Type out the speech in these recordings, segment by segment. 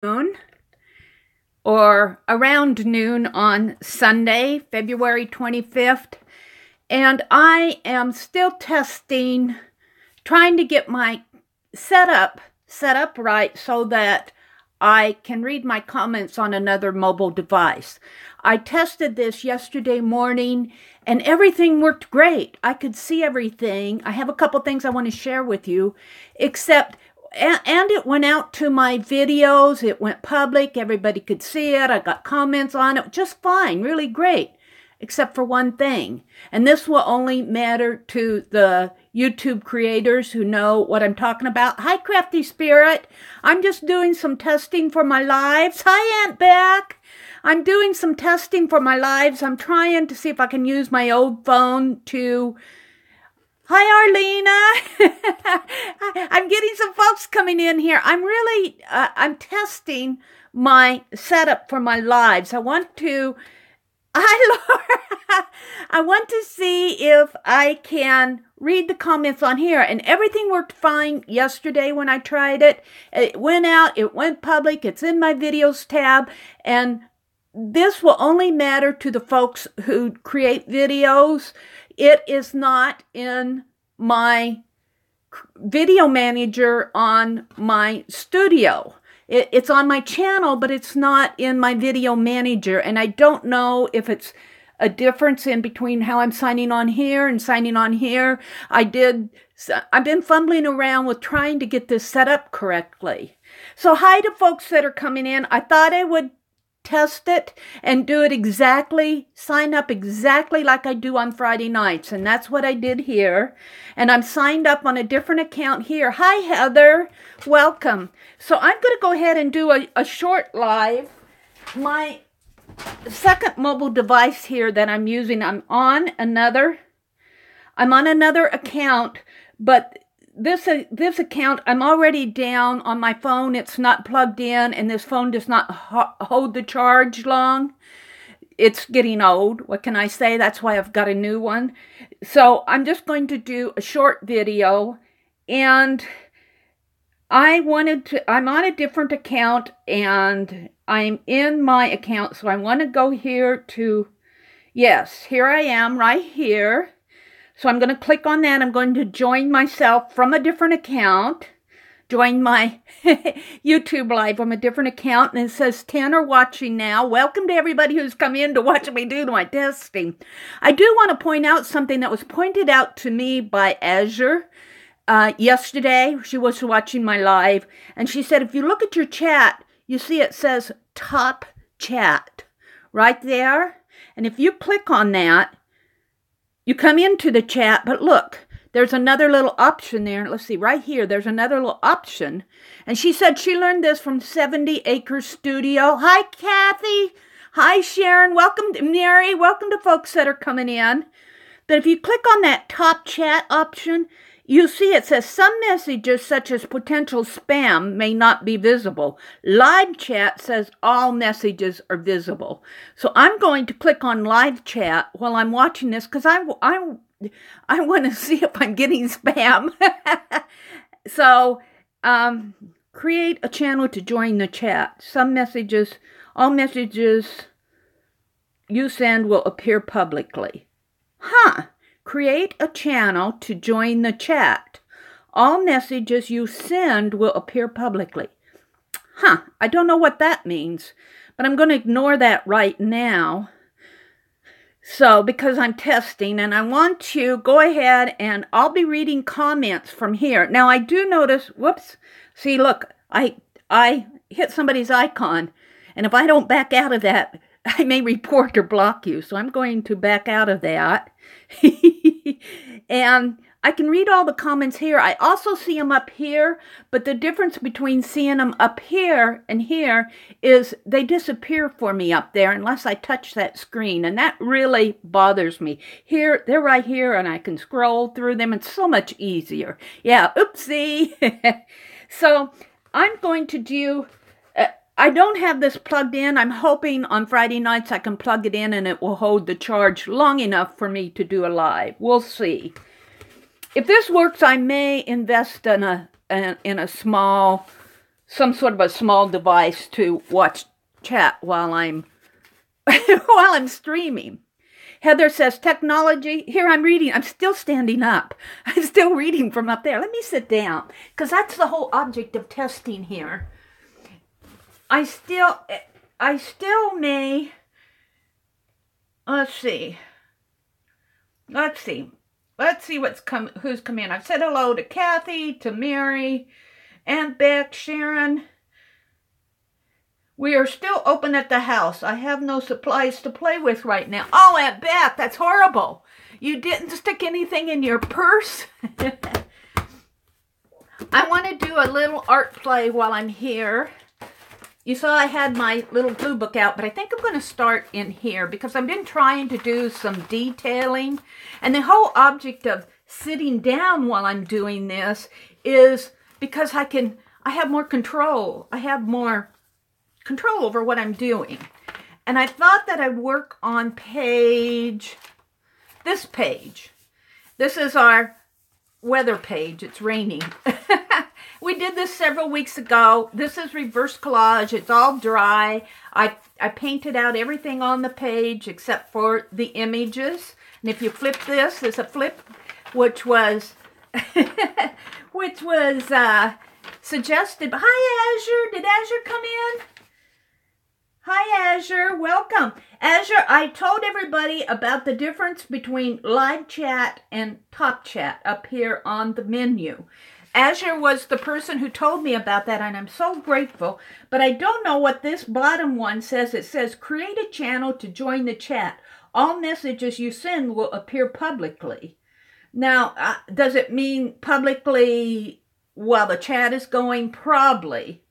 noon or around noon on Sunday, February 25th. And I am still testing, trying to get my setup right so that I can read my comments on another mobile device. I tested this yesterday morning and everything worked great. I could see everything. I have a couple things I want to share with you, except, and it went out to my videos. It went public. Everybody could see it. I got comments on it. Just fine. Really great. Except for one thing. And this will only matter to the YouTube creators who know what I'm talking about. Hi, Crafty Spirit. I'm just doing some testing for my lives. Hi, Aunt Beck. I'm doing some testing for my lives. I'm trying to see if I can use my old phone to... Hi, Arlena. I'm getting some folks coming in here. I'm testing my setup for my lives. I want to... Hi, Laura. I want to see if I can read the comments on here. And everything worked fine yesterday when I tried it. It went out. It went public. It's in my videos tab. And this will only matter to the folks who create videos. It is not in my video manager on my studio. It's on my channel, but it's not in my video manager. And I don't know if it's a difference in between how I'm signing on here and signing on here. I've been fumbling around with trying to get this set up correctly. So hi to folks that are coming in. I thought I would test it and do it exactly, sign up exactly like I do on Friday nights. And that's what I did here. And I'm signed up on a different account here. Hi, Heather. Welcome. So I'm going to go ahead and do a short live. My second mobile device here that I'm using, I'm on another account, but this account, I'm already down on my phone. It's not plugged in, and this phone does not hold the charge long. It's getting old. What can I say? That's why I've got a new one. So I'm just going to do a short video, and I'm on a different account, and I'm in my account, so I want to go here to, yes, here I am right here. So I'm going to click on that. I'm going to join myself from a different account. Join my YouTube live from a different account. And it says 10 are watching now. Welcome to everybody who's come in to watch me do my testing. I do want to point out something that was pointed out to me by Azure yesterday. She was watching my live. And she said, if you look at your chat, you see it says top chat right there. And if you click on that, you come into the chat, but look, there's another little option there. Let's see, right here, there's another little option. And she said she learned this from 70 Acres Studio. Hi, Kathy. Hi, Sharon. Welcome to Meri. Welcome to folks that are coming in. But if you click on that top chat option, you see it says some messages such as potential spam may not be visible. Live chat says all messages are visible. So I'm going to click on live chat while I'm watching this because I want to see if I'm getting spam. So create a channel to join the chat. All messages you send will appear publicly. Huh. Create a channel to join the chat. All messages you send will appear publicly. Huh, I don't know what that means, but I'm going to ignore that right now. So, because I'm testing, and I want to go ahead and I'll be reading comments from here. Now, I do notice, whoops, see, look, I hit somebody's icon, and if I don't back out of that, I may report or block you. So I'm going to back out of that. And I can read all the comments here. I also see them up here, but the difference between seeing them up here and here is they disappear for me up there unless I touch that screen, and that really bothers me. Here, they're right here, and I can scroll through them. It's so much easier. Yeah, oopsie. So I'm going to do... I don't have this plugged in. I'm hoping on Friday nights I can plug it in and it will hold the charge long enough for me to do a live. We'll see. If this works, I may invest in a small some sort of a small device to watch chat while I'm while I'm streaming. Heather says, technology. Here I'm reading. I'm still standing up. I'm still reading from up there. Let me sit down, because that's the whole object of testing here. I still may, let's see who's come in. I've said hello to Kathy, to Mary, Aunt Beck, Sharon. We are still open at the house. I have no supplies to play with right now. Oh, Aunt Beth, that's horrible. You didn't stick anything in your purse? I want to do a little art play while I'm here. You saw I had my little glue book out, but I think I'm going to start in here because I've been trying to do some detailing. And the whole object of sitting down while I'm doing this is because I have more control. I have more control over what I'm doing. And I thought that I'd work on this page. This is our weather page. It's raining. We did this several weeks ago. This is reverse collage. It's all dry. I painted out everything on the page except for the images. And if you flip this, there's a flip which was suggested. Hi, Azure. Did Azure come in? Hi, Azure. Welcome. Azure, I told everybody about the difference between live chat and top chat up here on the menu. Azure was the person who told me about that, and I'm so grateful. But I don't know what this bottom one says. It says, create a channel to join the chat. All messages you send will appear publicly. Now, does it mean publicly while the chat is going? Probably.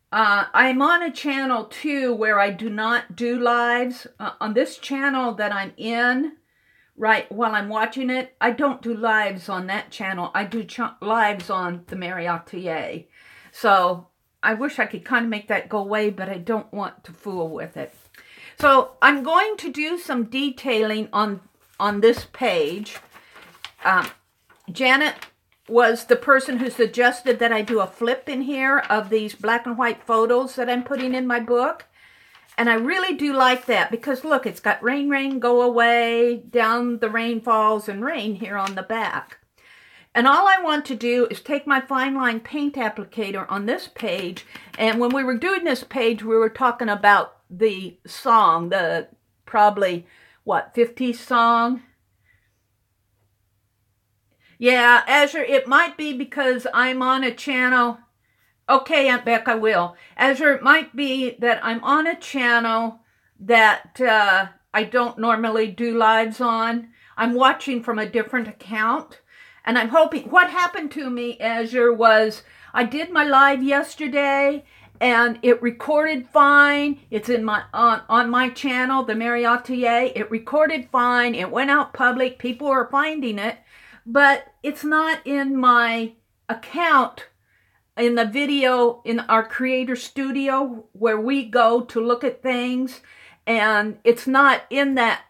I'm on a channel too where I do not do lives. On this channel that I'm in, right while I'm watching it, I don't do lives on that channel. I do lives on the Meri Atelier. So I wish I could kind of make that go away, but I don't want to fool with it. So I'm going to do some detailing on this page. Janet was the person who suggested that I do a flip in here of these black and white photos that I'm putting in my book. And I really do like that because look, it's got rain, rain, go away, down the rain falls and rain here on the back. And all I want to do is take my fine line paint applicator on this page. And when we were doing this page, we were talking about the song, the probably, what, 50s song? Yeah, Azure, it might be because I'm on a channel. Okay, Aunt Beck, I will. Azure, it might be that I'm on a channel that I don't normally do lives on. I'm watching from a different account. And I'm hoping, what happened to me, Azure, was I did my live yesterday and it recorded fine. It's in my on my channel, the Meri Atelier. It recorded fine. It went out public. People are finding it. But it's not in my account in the video in our creator studio where we go to look at things. And it's not in that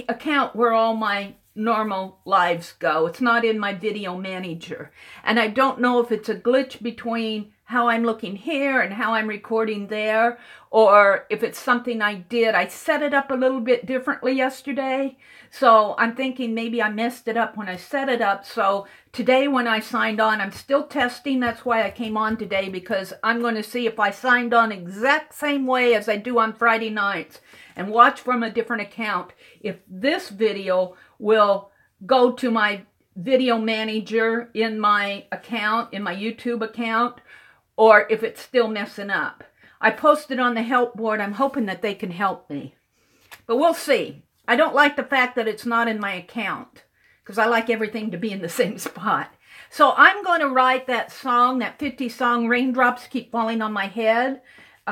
account where all my normal lives go. It's not in my video manager. And I don't know if it's a glitch between how I'm looking here and how I'm recording there, or if it's something I did. I set it up a little bit differently yesterday, so I'm thinking maybe I messed it up when I set it up. So today when I signed on, I'm still testing. That's why I came on today, because I'm going to see if I signed on exact same way as I do on Friday nights and watch from a different account, if this video will go to my video manager in my account, in my YouTube account, or if it's still messing up. I posted on the help board. I'm hoping that they can help me. But we'll see. I don't like the fact that it's not in my account, because I like everything to be in the same spot. So I'm going to write that song, that 50s song, Raindrops Keep Falling on My Head.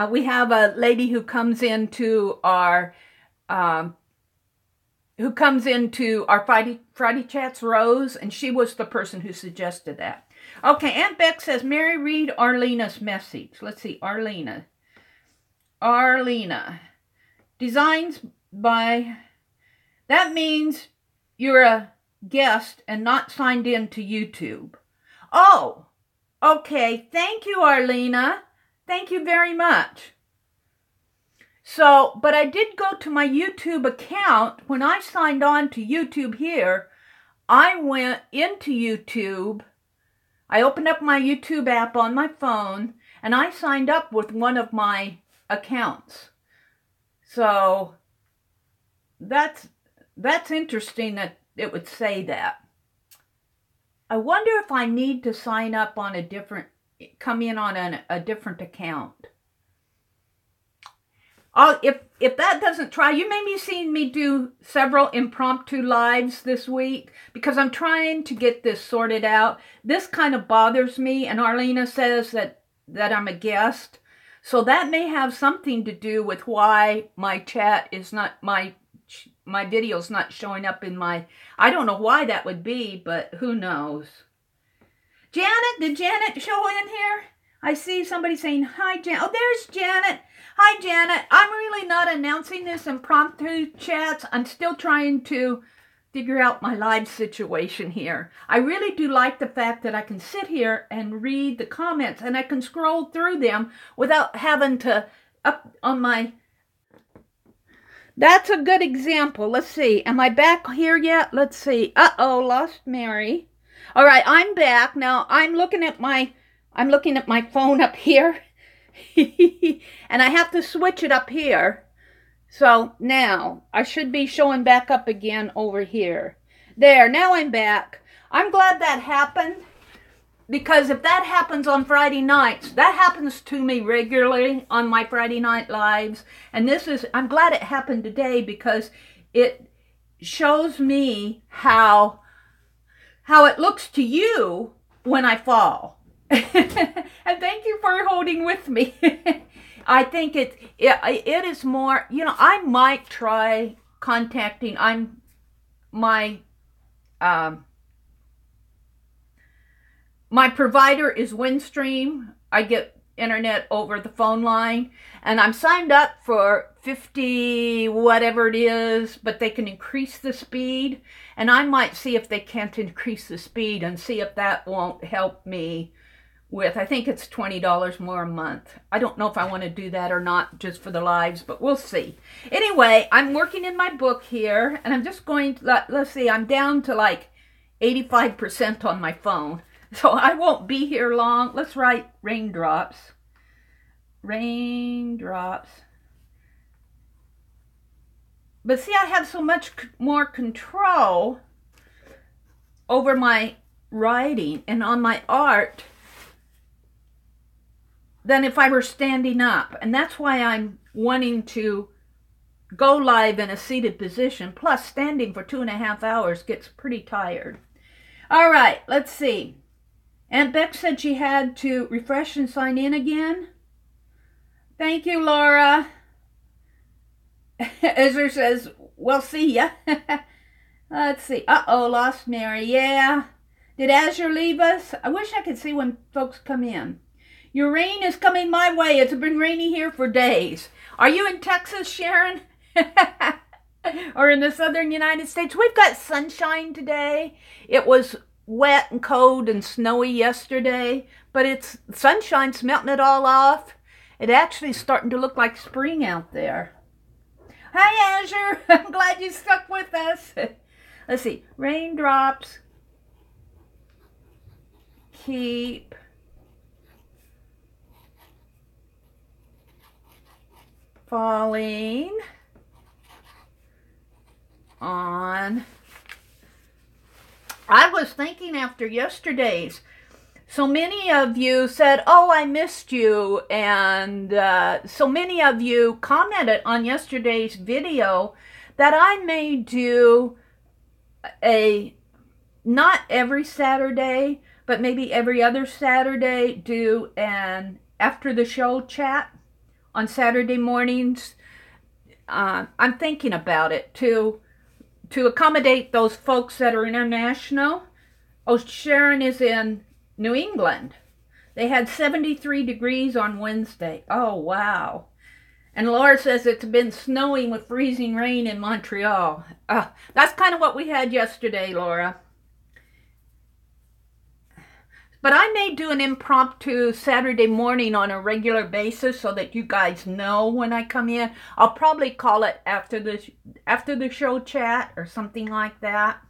We have a lady who comes into our Friday Chats, Rose, and she was the person who suggested that. Okay, Aunt Beck says, Mary, read Arlena's message. Let's see, Arlena. Designs by, that means you're a guest and not signed in to YouTube. Oh, okay, thank you, Arlena. Thank you very much. So, but I did go to my YouTube account. When I signed on to YouTube here, I went into YouTube. I opened up my YouTube app on my phone, and I signed up with one of my accounts. So that's interesting that it would say that. I wonder if I need to sign up on come in on a different account. If that doesn't try, you may be seeing me do several impromptu lives this week because I'm trying to get this sorted out. This kind of bothers me, and Arlena says that I'm a guest. So that may have something to do with why my chat is not, my video's not showing up in my, I don't know why that would be, but who knows. Janet, did Janet show in here? I see somebody saying, hi, Janet. Oh, there's Janet. Hi, Janet. I'm really not announcing this impromptu chats. I'm still trying to figure out my live situation here. I really do like the fact that I can sit here and read the comments, and I can scroll through them without having to up on my... That's a good example. Let's see. Am I back here yet? Let's see. Uh-oh, lost Mary. All right, I'm back. Now, I'm looking at my phone up here. And I have to switch it up here. So now I should be showing back up again over here. There, now I'm back. I'm glad that happened, because if that happens on Friday nights, that happens to me regularly on my Friday night lives. And I'm glad it happened today, because it shows me how it looks to you when I fall. And thank you for holding with me. I think it is more, I might try contacting, my provider is Windstream. I get internet over the phone line, and I'm signed up for 50 whatever it is, but they can increase the speed, and I might see if they can't increase the speed and see if that won't help me with, I think it's $20 more a month. I don't know if I want to do that or not just for the lives, but we'll see. Anyway, I'm working in my book here, and I'm just going to, let's see, I'm down to like 85% on my phone, so I won't be here long. Let's write raindrops. Raindrops. But see, I have so much more control over my writing and on my art than if I were standing up. And that's why I'm wanting to go live in a seated position. Plus, standing for 2.5 hours gets pretty tired. All right, let's see. Aunt Beck said she had to refresh and sign in again. Thank you, Laura. Ezra says, we'll see ya. Let's see. Uh-oh, lost Mary. Yeah. Did Azure leave us? I wish I could see when folks come in. Your rain is coming my way. It's been rainy here for days. Are you in Texas, Sharon? Or in the southern United States? We've got sunshine today. It was wet and cold and snowy yesterday, but it's sunshine's melting it all off. It actually is starting to look like spring out there. Hi, Azure. I'm glad you stuck with us. Let's see. Raindrops keep falling on. I was thinking after yesterday's, so many of you said, oh, I missed you, and so many of you commented on yesterday's video that I may do not every Saturday, but maybe every other Saturday, do an after the show chat on Saturday mornings. I'm thinking about it to accommodate those folks that are international. Oh, Sharon is in New England. They had 73 degrees on Wednesday. Oh, wow. And Laura says it's been snowing with freezing rain in Montreal. That's kind of what we had yesterday, Laura. But I may do an impromptu Saturday morning on a regular basis so that you guys know when I come in. I'll probably call it after the show chat or something like that.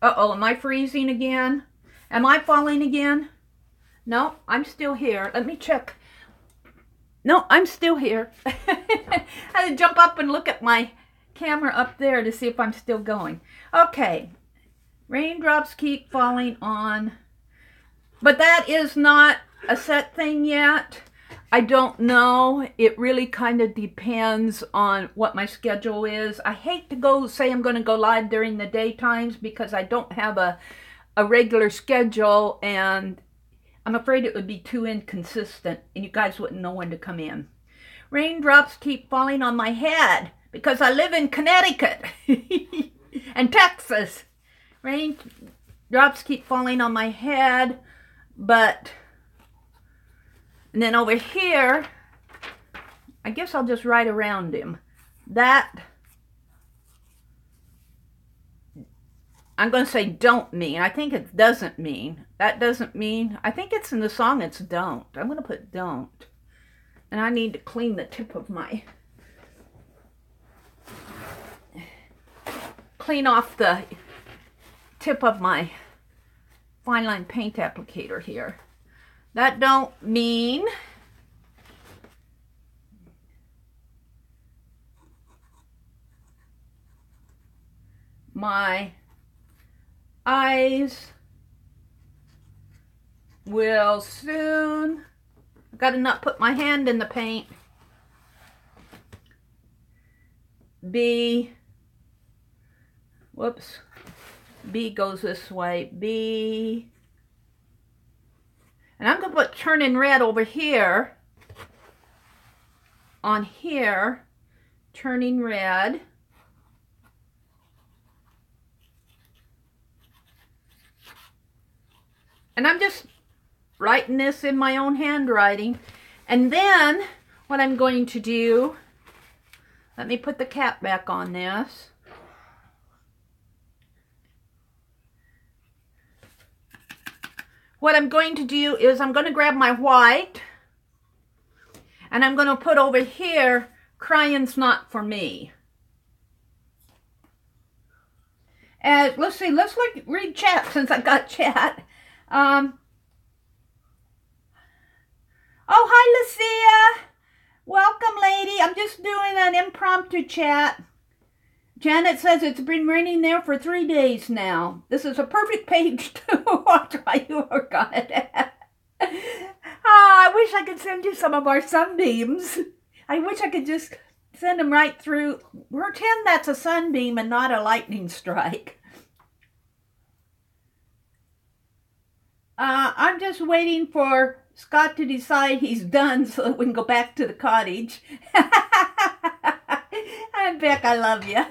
Uh-oh, am I freezing again? Am I falling again? No, I'm still here. Let me check. No, I'm still here. I had to jump up and look at my camera up there to see if I'm still going. Okay. Raindrops keep falling on. But that is not a set thing yet. I don't know. It really kind of depends on what my schedule is. I hate to say I'm going to go live during the daytimes because I don't have a regular schedule, and I'm afraid it would be too inconsistent and you guys wouldn't know when to come in. Raindrops keep falling on my head because I live in Connecticut and Texas. Raindrops keep falling on my head, and then over here, I guess I'll just write around him. That, I'm going to say don't mean. I think it doesn't mean. That doesn't mean. I think it's in the song it's don't. I'm going to put don't. And I need to clean the tip of my, clean off the tip of my fine line paint applicator here. That don't mean my eyes will soon. I've got to not put my hand in the paint. Whoops. B goes this way. B. And I'm going to put turning red over here. On here. Turning red. And I'm just writing this in my own handwriting. And then what I'm going to do, let me put the cap back on this. What I'm going to do is I'm going to grab my white and I'm going to put over here, crying's not for me. And let's see, read chat since I got chat. Oh, hi, Lucia. Welcome, lady. I'm just doing an impromptu chat. Janet says it's been raining there for 3 days now. This is a perfect page to watch while you work on it. I wish I could send you some of our sunbeams. I wish I could just send them right through. Pretend that's a sunbeam and not a lightning strike. I'm just waiting for Scott to decide he's done so that we can go back to the cottage. Aunt Beck, I love you.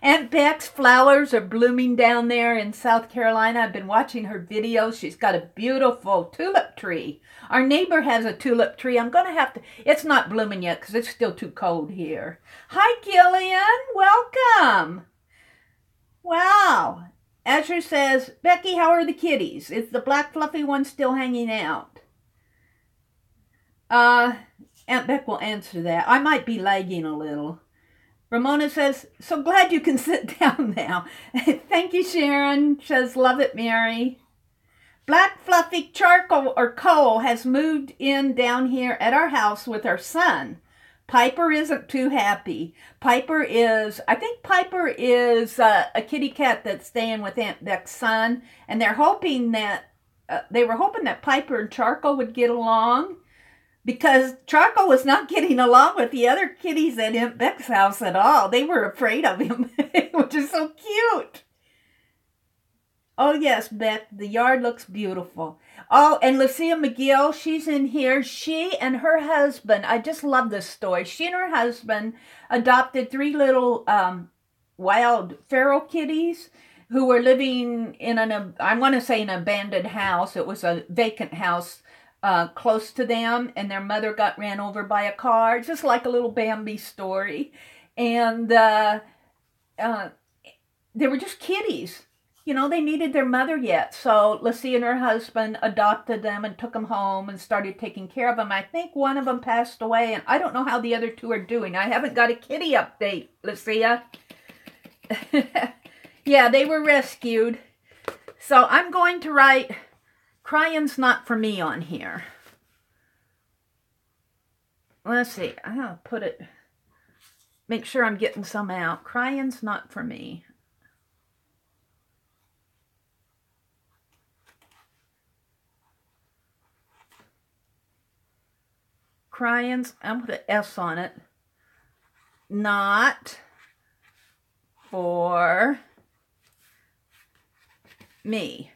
Aunt Beck's flowers are blooming down there in South Carolina. I've been watching her videos. She's got a beautiful tulip tree. Our neighbor has a tulip tree. I'm going to have to, it's not blooming yet because it's still too cold here. Hi, Gillian. Welcome. Wow. Asher says, Becky, how are the kitties? Is the black fluffy one still hanging out? Aunt Beck will answer that. I might be lagging a little. Ramona says, so glad you can sit down now. Thank you, Sharon. Says, love it, Mary. Black fluffy charcoal or coal has moved in down here at our house with our son. Piper isn't too happy. I think Piper is a kitty cat that's staying with Aunt Beck's son, and they're hoping that, they were hoping that Piper and Charcoal would get along, because Charcoal was not getting along with the other kitties at Aunt Beck's house at all. They were afraid of him, which is so cute. Oh, yes, Beck, the yard looks beautiful. Oh, and Lucia McGill, she's in here. She and her husband, I just love this story. She and her husband adopted 3 little wild feral kitties who were living in I want to say an abandoned house. It was a vacant house close to them, and their mother got ran over by a car, just like a little Bambi story. And they were just kitties. you know, they needed their mother yet. So Lucy and her husband adopted them and took them home and started taking care of them. I think one of them passed away, and I don't know how the other two are doing. I haven't got a kitty update, Lucia. Yeah, they were rescued. So I'm going to write, crying's not for me on here. Let's see, I'll put it, make sure I'm getting some out. Crying's not for me. Crying's, I'm going to put an S on it. Not for me.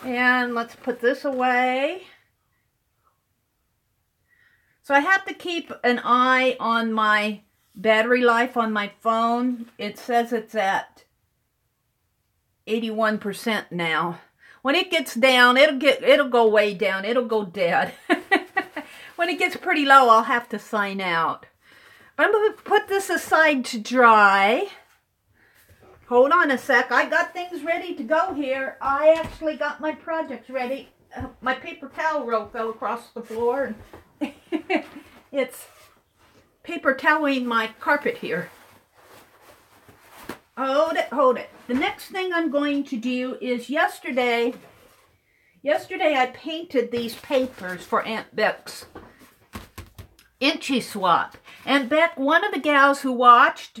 And let's put this away. So I have to keep an eye on my battery life on my phone. It says it's at 81% now. When it gets down, it'll go way down. It'll go dead. When it gets pretty low, I'll have to sign out. But I'm going to put this aside to dry. Hold on a sec. I got things ready to go here. I actually got my projects ready. My paper towel roll fell across the floor. And it's paper toweling my carpet here. Hold it, hold it. The next thing I'm going to do is yesterday I painted these papers for Aunt Beck's Inchy Swap. Aunt Beck, one of the gals who watched,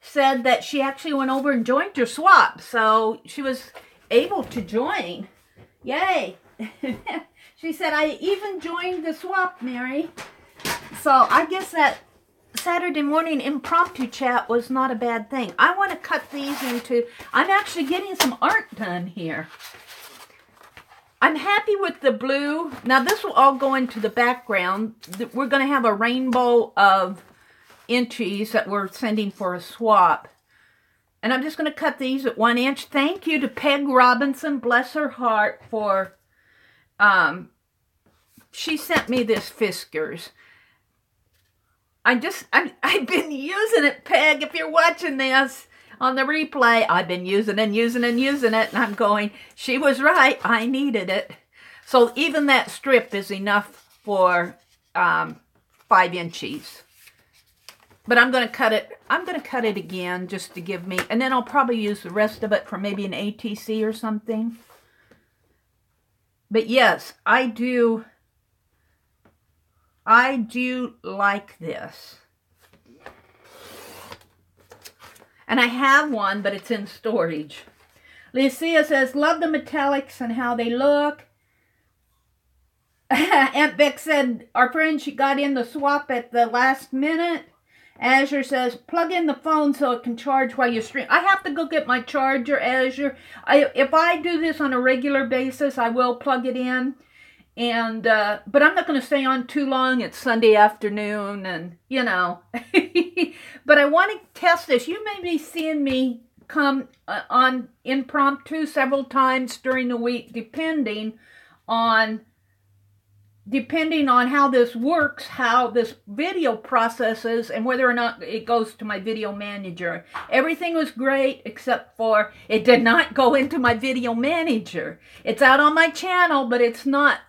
said that she actually went over and joined your swap. So she was able to join. Yay. She said, I even joined the swap, Mary. So I guess that Saturday morning impromptu chat was not a bad thing. I want to cut these into, I'm actually getting some art done here. I'm happy with the blue. Now this will all go into the background. We're going to have a rainbow of inchies that we're sending for a swap. And I'm just going to cut these at 1 inch. Thank you to Peg Robinson, bless her heart, for, she sent me this Fiskars. I've been using it, Peg. If you're watching this on the replay, I've been using and using and using it, and I'm going, she was right. I needed it. So even that strip is enough for 5 inches. But I'm going to cut it. I'm going to cut it again just to give me, and then I'll probably use the rest of it for maybe an ATC or something. But yes, I do like this. And I have one, but it's in storage. Lucia says, love the metallics and how they look. Aunt Beck said, our friend, she got in the swap at the last minute. Azure says, plug in the phone so it can charge while you stream. I have to go get my charger, Azure. If I do this on a regular basis, I will plug it in. And, but I'm not going to stay on too long. It's Sunday afternoon and, you know. But I want to test this. You may be seeing me come on impromptu several times during the week, depending on how this works, how this video processes, and whether or not it goes to my video manager. Everything was great except for it did not go into my video manager. It's out on my channel, but it's not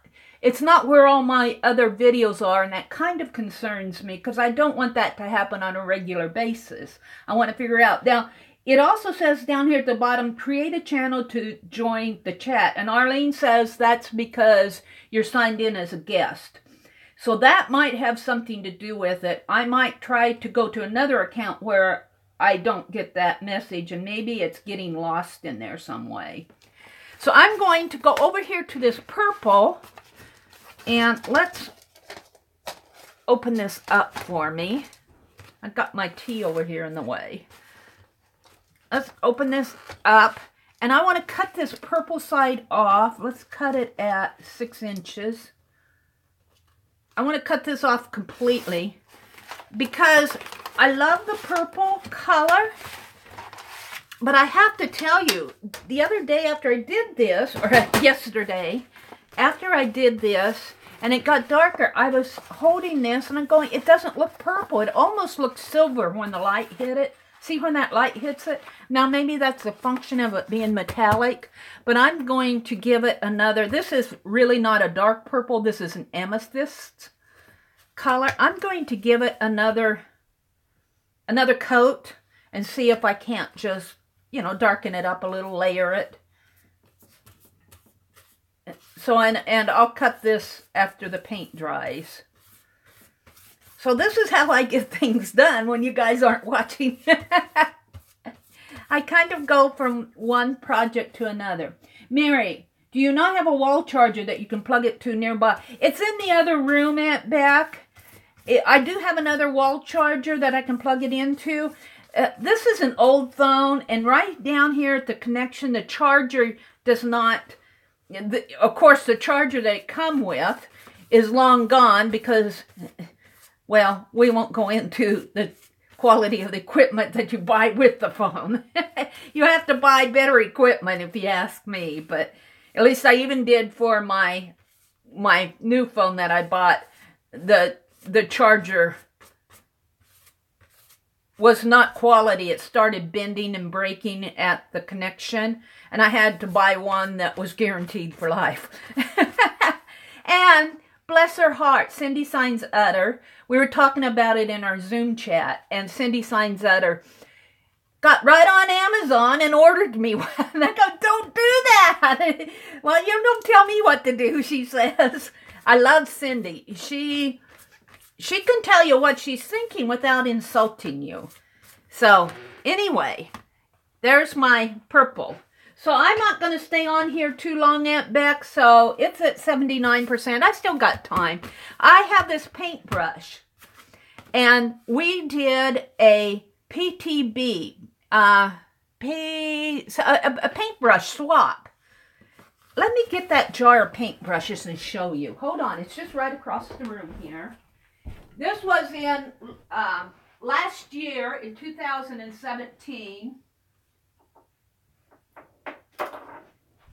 where all my other videos are, and that kind of concerns me because I don't want that to happen on a regular basis. I want to figure out. Now, it also says down here at the bottom, create a channel to join the chat. And Arlene says that's because you're signed in as a guest. So that might have something to do with it. I might try to go to another account where I don't get that message, and maybe it's getting lost in there some way. So I'm going to go over here to this purple, and let's open this up for me. I've got my tea over here in the way. Let's open this up, and I want to cut this purple side off. Let's cut it at 6 inches. I want to cut this off completely because I love the purple color, but I have to tell you, the other day after I did this, or yesterday, after I did this, and it got darker. I was holding this and I'm going, it doesn't look purple. It almost looks silver when the light hit it. See when that light hits it? Now maybe that's a function of it being metallic, but I'm going to give it another, this is really not a dark purple, this is an amethyst color. I'm going to give it another coat and see if I can't just, you know, darken it up a little, layer it. So, and I'll cut this after the paint dries. So this is how I get things done when you guys aren't watching. I kind of go from one project to another. Mary, do you not have a wall charger that you can plug it to nearby? It's in the other room at back. I do have another wall charger that I can plug it into. This is an old phone, and right down here at the connection, the charger does not... Of course, the charger that it comes with is long gone because, well, we won't go into the quality of the equipment that you buy with the phone. You have to buy better equipment if you ask me, but at least I even did for my new phone that I bought. The charger was not quality. It started bending and breaking at the connection, and I had to buy one that was guaranteed for life. And bless her heart, Cindy Signs Utter, we were talking about it in our Zoom chat, and Cindy Signs Utter got right on Amazon and ordered me one. And I go, don't do that. Well, you don't tell me what to do, she says. I love Cindy. She can tell you what she's thinking without insulting you. So, anyway, there's my purple. So, I'm not going to stay on here too long at back, so it's at 79%. I still got time. I have this paintbrush, and we did a PTB, a paintbrush swap. Let me get that jar of paintbrushes and show you. Hold on, it's just right across the room here. This was in last year, in 2017.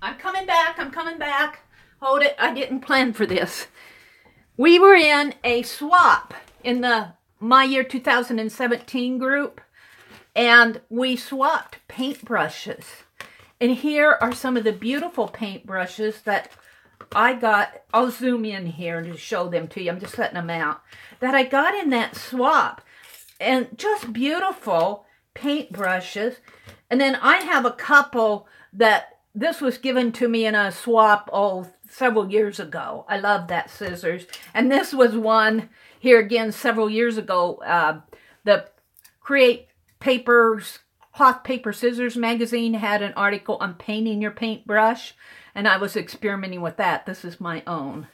I'm coming back. Hold it, I didn't plan for this. We were in a swap in the My Year 2017 group, and we swapped paintbrushes. And here are some of the beautiful paintbrushes that I got. I'll zoom in here to show them to you. I'm just setting them out. That I got in that swap. And just beautiful paintbrushes. And then I have a couple that this was given to me in a swap several years ago. I love that scissors. And this was one here again several years ago. The Create Papers, Cloth Paper Scissors magazine had an article on painting your paintbrush. And I was experimenting with that. This is my own.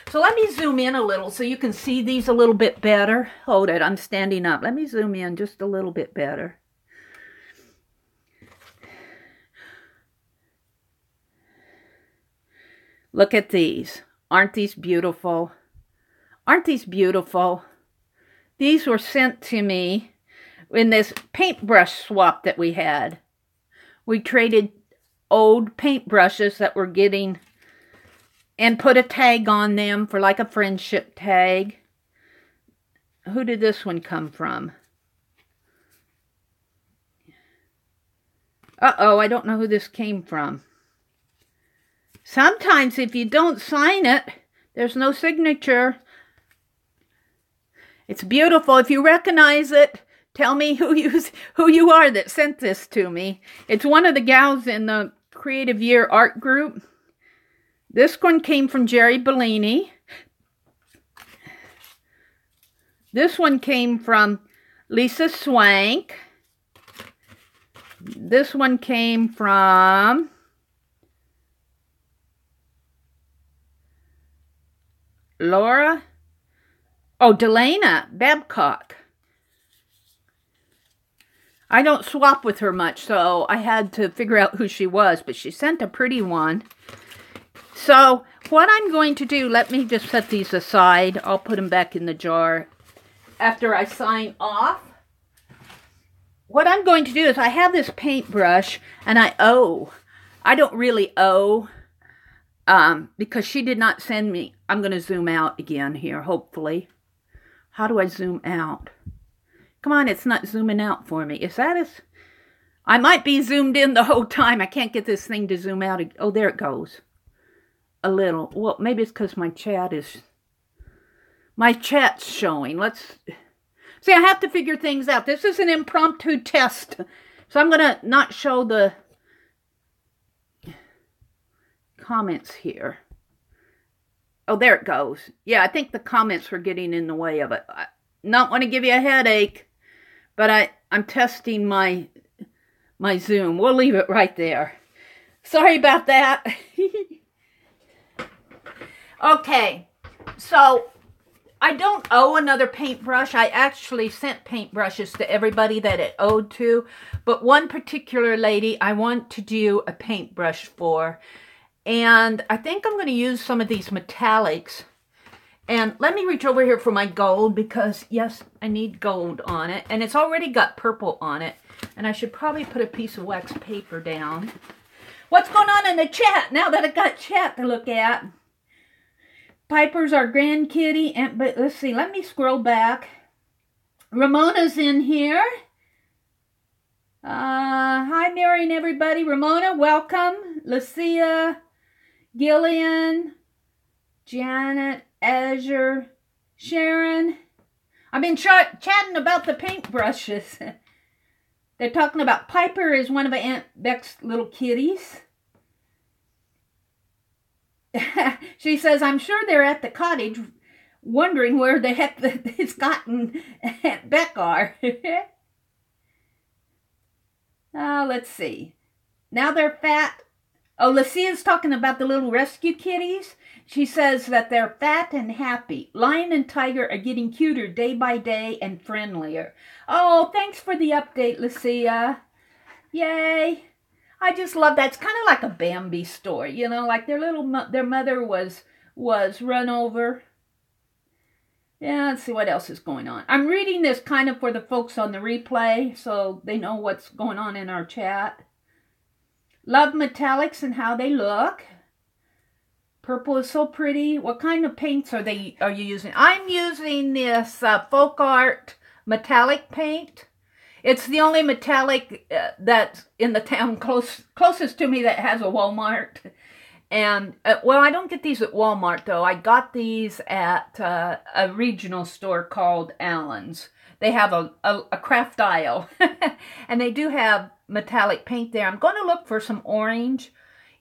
So let me zoom in a little so you can see these a little bit better. Hold it, I'm standing up. Let me zoom in just a little bit better. Look at these. Aren't these beautiful? Aren't these beautiful? These were sent to me in this paintbrush swap that we had. We traded old paintbrushes that we're getting and put a tag on them for like a friendship tag. Who did this one come from? Uh-oh, I don't know who this came from. Sometimes if you don't sign it, there's no signature. It's beautiful. If you recognize it, tell me who you are that sent this to me. It's one of the gals in the Creative Year Art Group. This one came from Jerry Bellini. This one came from Lisa Swank. This one came from Delana Babcock. I don't swap with her much, so I had to figure out who she was, but she sent a pretty one. So what I'm going to do, let me just set these aside. I'll put them back in the jar after I sign off. What I'm going to do is I have this paintbrush, and I don't really owe. because she did not send me. I'm going to zoom out again here, hopefully. How do I zoom out? Come on, it's not zooming out for me. Is that as... I might be zoomed in the whole time. I can't get this thing to zoom out. Oh, there it goes. A little. Well, maybe it's because my chat's showing. Let's see. I have to figure things out. This is an impromptu test, so I'm gonna not show the comments here. Oh, there it goes. Yeah, I think the comments were getting in the way of it. I not want to give you a headache, but I'm testing my Zoom. We'll leave it right there. Sorry about that. Okay, so I don't owe another paintbrush. I actually sent paintbrushes to everybody that it owed to, but one particular lady I want to do a paintbrush for, and I think I'm going to use some of these metallics. And let me reach over here for my gold, because yes, I need gold on it, and it's already got purple on it, and I should probably put a piece of wax paper down. What's going on in the chat now that I got chat to look at? Piper's our grandkitty, but let's see, let me scroll back. Ramona's in here. Hi, Mary and everybody. Ramona, welcome. Lucia, Gillian, Janet, Azure, Sharon. I've been chatting about the paintbrushes. They're talking about Piper is one of Aunt Beck's little kitties. She says, I'm sure they're at the cottage wondering where the heck Scott and Aunt Beck are. Let's see. Now they're fat. Oh, Lucia's talking about the little rescue kitties. She says that they're fat and happy. Lion and Tiger are getting cuter day by day and friendlier. Oh, thanks for the update, Lucia. Yay. I just love that. It's kind of like a Bambi story, you know, like their mother was run over. Yeah, let's see what else is going on. I'm reading this kind of for the folks on the replay so they know what's going on in our chat. Love metallics and how they look. Purple is so pretty. What kind of paints are you using? I'm using this folk art metallic paint. It's the only metallic that's in the town closest to me that has a Walmart. And, well, I don't get these at Walmart, though. I got these at a regional store called Allen's. They have a craft aisle. And they do have metallic paint there. I'm going to look for some orange.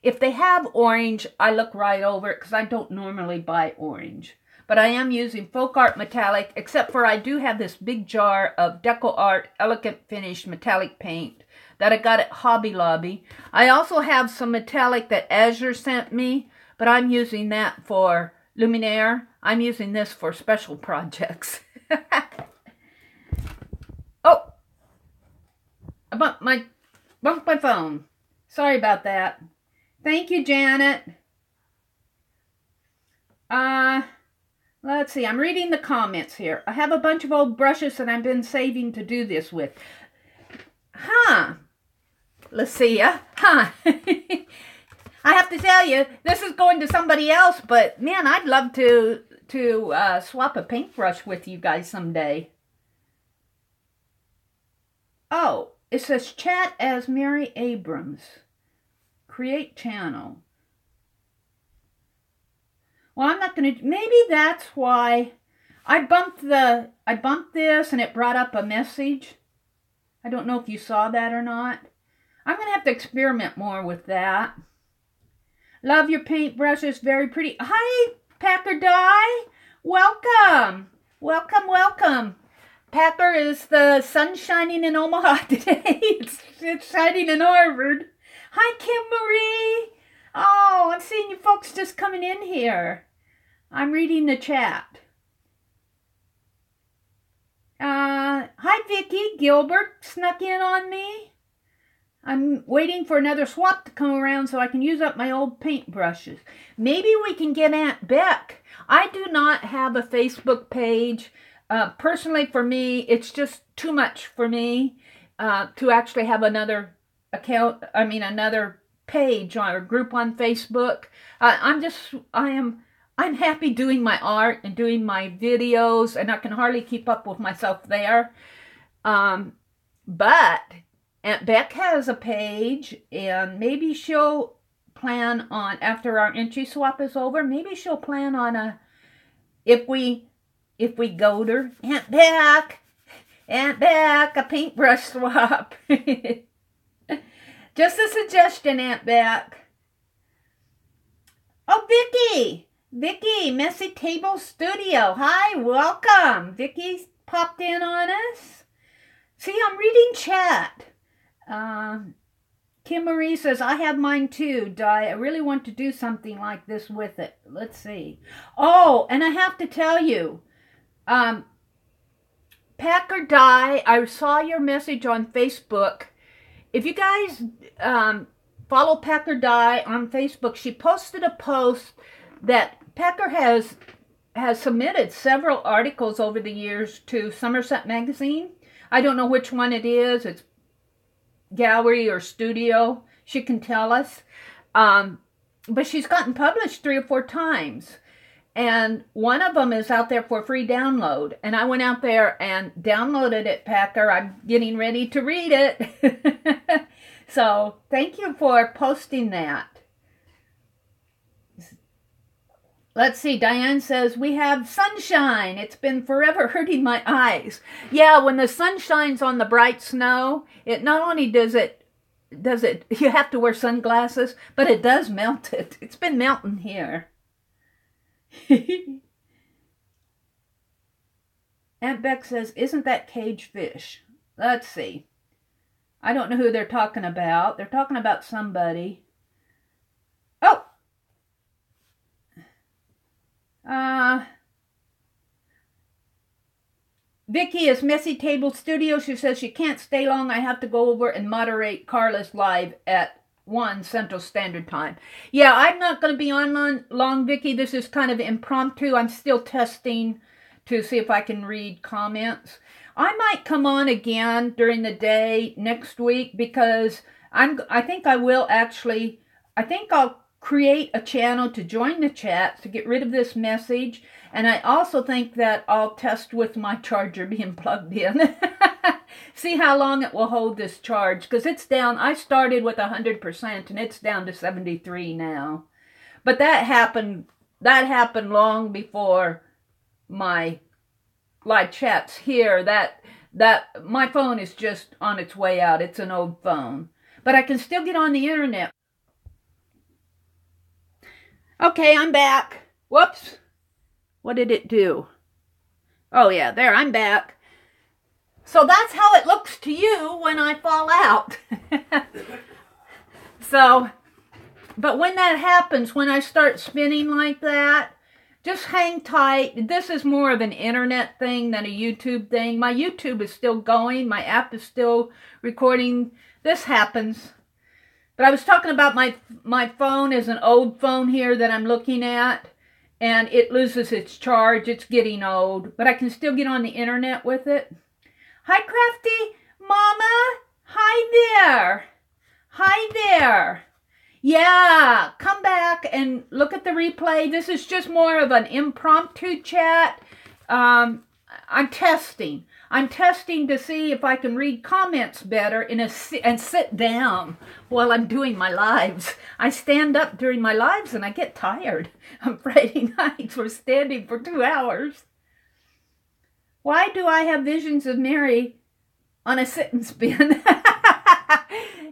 If they have orange, I look right over it because I don't normally buy orange. But I am using folk art metallic, except for I do have this big jar of Deco Art Elegant Finish metallic paint that I got at Hobby Lobby. I also have some metallic that Azure sent me, but I'm using that for Luminaire. I'm using this for special projects. Oh! I bumped my phone. Sorry about that. Thank you, Janet. Let's see, I'm reading the comments here. I have a bunch of old brushes that I've been saving to do this with. Huh. Lucia. Huh. I have to tell you, this is going to somebody else, but man, I'd love to swap a paintbrush with you guys someday. Oh, it says chat as Meri Abrams. Create channel. Well, I'm not going to, maybe that's why I bumped this and it brought up a message. I don't know if you saw that or not. I'm going to have to experiment more with that. Love your paintbrushes, very pretty. Hi, Packer Dye. Welcome. Welcome, welcome. Packer, is the sun shining in Omaha today? It's shining in Harvard. Hi, Kim Marie. Oh, I'm seeing you folks just coming in here. I'm reading the chat. Hi, Vicky. Gilbert snuck in on me. I'm waiting for another swap to come around so I can use up my old paintbrushes. Maybe we can get Aunt Beck. I do not have a Facebook page. Personally, for me, it's just too much for me to actually have another account. I mean, another page or group on Facebook. I'm happy doing my art and doing my videos, and I can hardly keep up with myself there. But Aunt Beck has a page, and maybe she'll plan on, after our entry swap is over, maybe she'll plan on if we go to Aunt Beck, a paintbrush swap. Just a suggestion, Aunt Beck. Oh, Vicky, Messy Table Studio. Hi, welcome. Vicky's popped in on us. See, I'm reading chat. Kim Marie says, I have mine too, Di. I really want to do something like this with it. Let's see. Oh, and I have to tell you, Packer Di, I saw your message on Facebook. If you guys follow Packer Di on Facebook, she posted a post that Packer has submitted several articles over the years to Somerset Magazine. I don't know which one it is. It's gallery or studio. She can tell us. But she's gotten published 3 or 4 times. And one of them is out there for free download. And I went out there and downloaded it, Packer. I'm getting ready to read it. So thank you for posting that. Let's see, Diane says, we have sunshine. It's been forever hurting my eyes. Yeah, when the sun shines on the bright snow, it not only does it, you have to wear sunglasses, but it does melt it. It's been melting here. Aunt Beck says, isn't that cage fish? Let's see. I don't know who they're talking about. They're talking about somebody. Oh! Vicky is Messy Table Studio. She says she can't stay long. I have to go over and moderate Carla's live at 1 Central Standard Time. Yeah, I'm not going to be on long, Vicky. This is kind of impromptu. I'm still testing to see if I can read comments. I might come on again during the day next week because I think I'll create a channel to join the chat to get rid of this message. And I also think that I'll test with my charger being plugged in. See how long it will hold this charge. Because it's down. I started with 100% and it's down to 73 now. But that happened long before my live chats here. That my phone is just on its way out. It's an old phone. But I can still get on the internet. Okay, I'm back. Whoops. What did it do? Oh yeah, there, I'm back. So that's how it looks to you when I fall out. So, but when that happens, when I start spinning like that, just hang tight. This is more of an internet thing than a YouTube thing. My YouTube is still going. My app is still recording. This happens. But I was talking about my phone is an old phone here that I'm looking at. And it loses its charge. It's getting old. But I can still get on the internet with it. Hi, Crafty Mama. Hi there. Hi there. Yeah, come back and look at the replay. This is just more of an impromptu chat. I'm testing. I'm testing to see if I can read comments better and sit down while I'm doing my lives. I stand up during my lives and I get tired on Friday nights for standing for 2 hours. Why do I have visions of Meri on a sit and spin?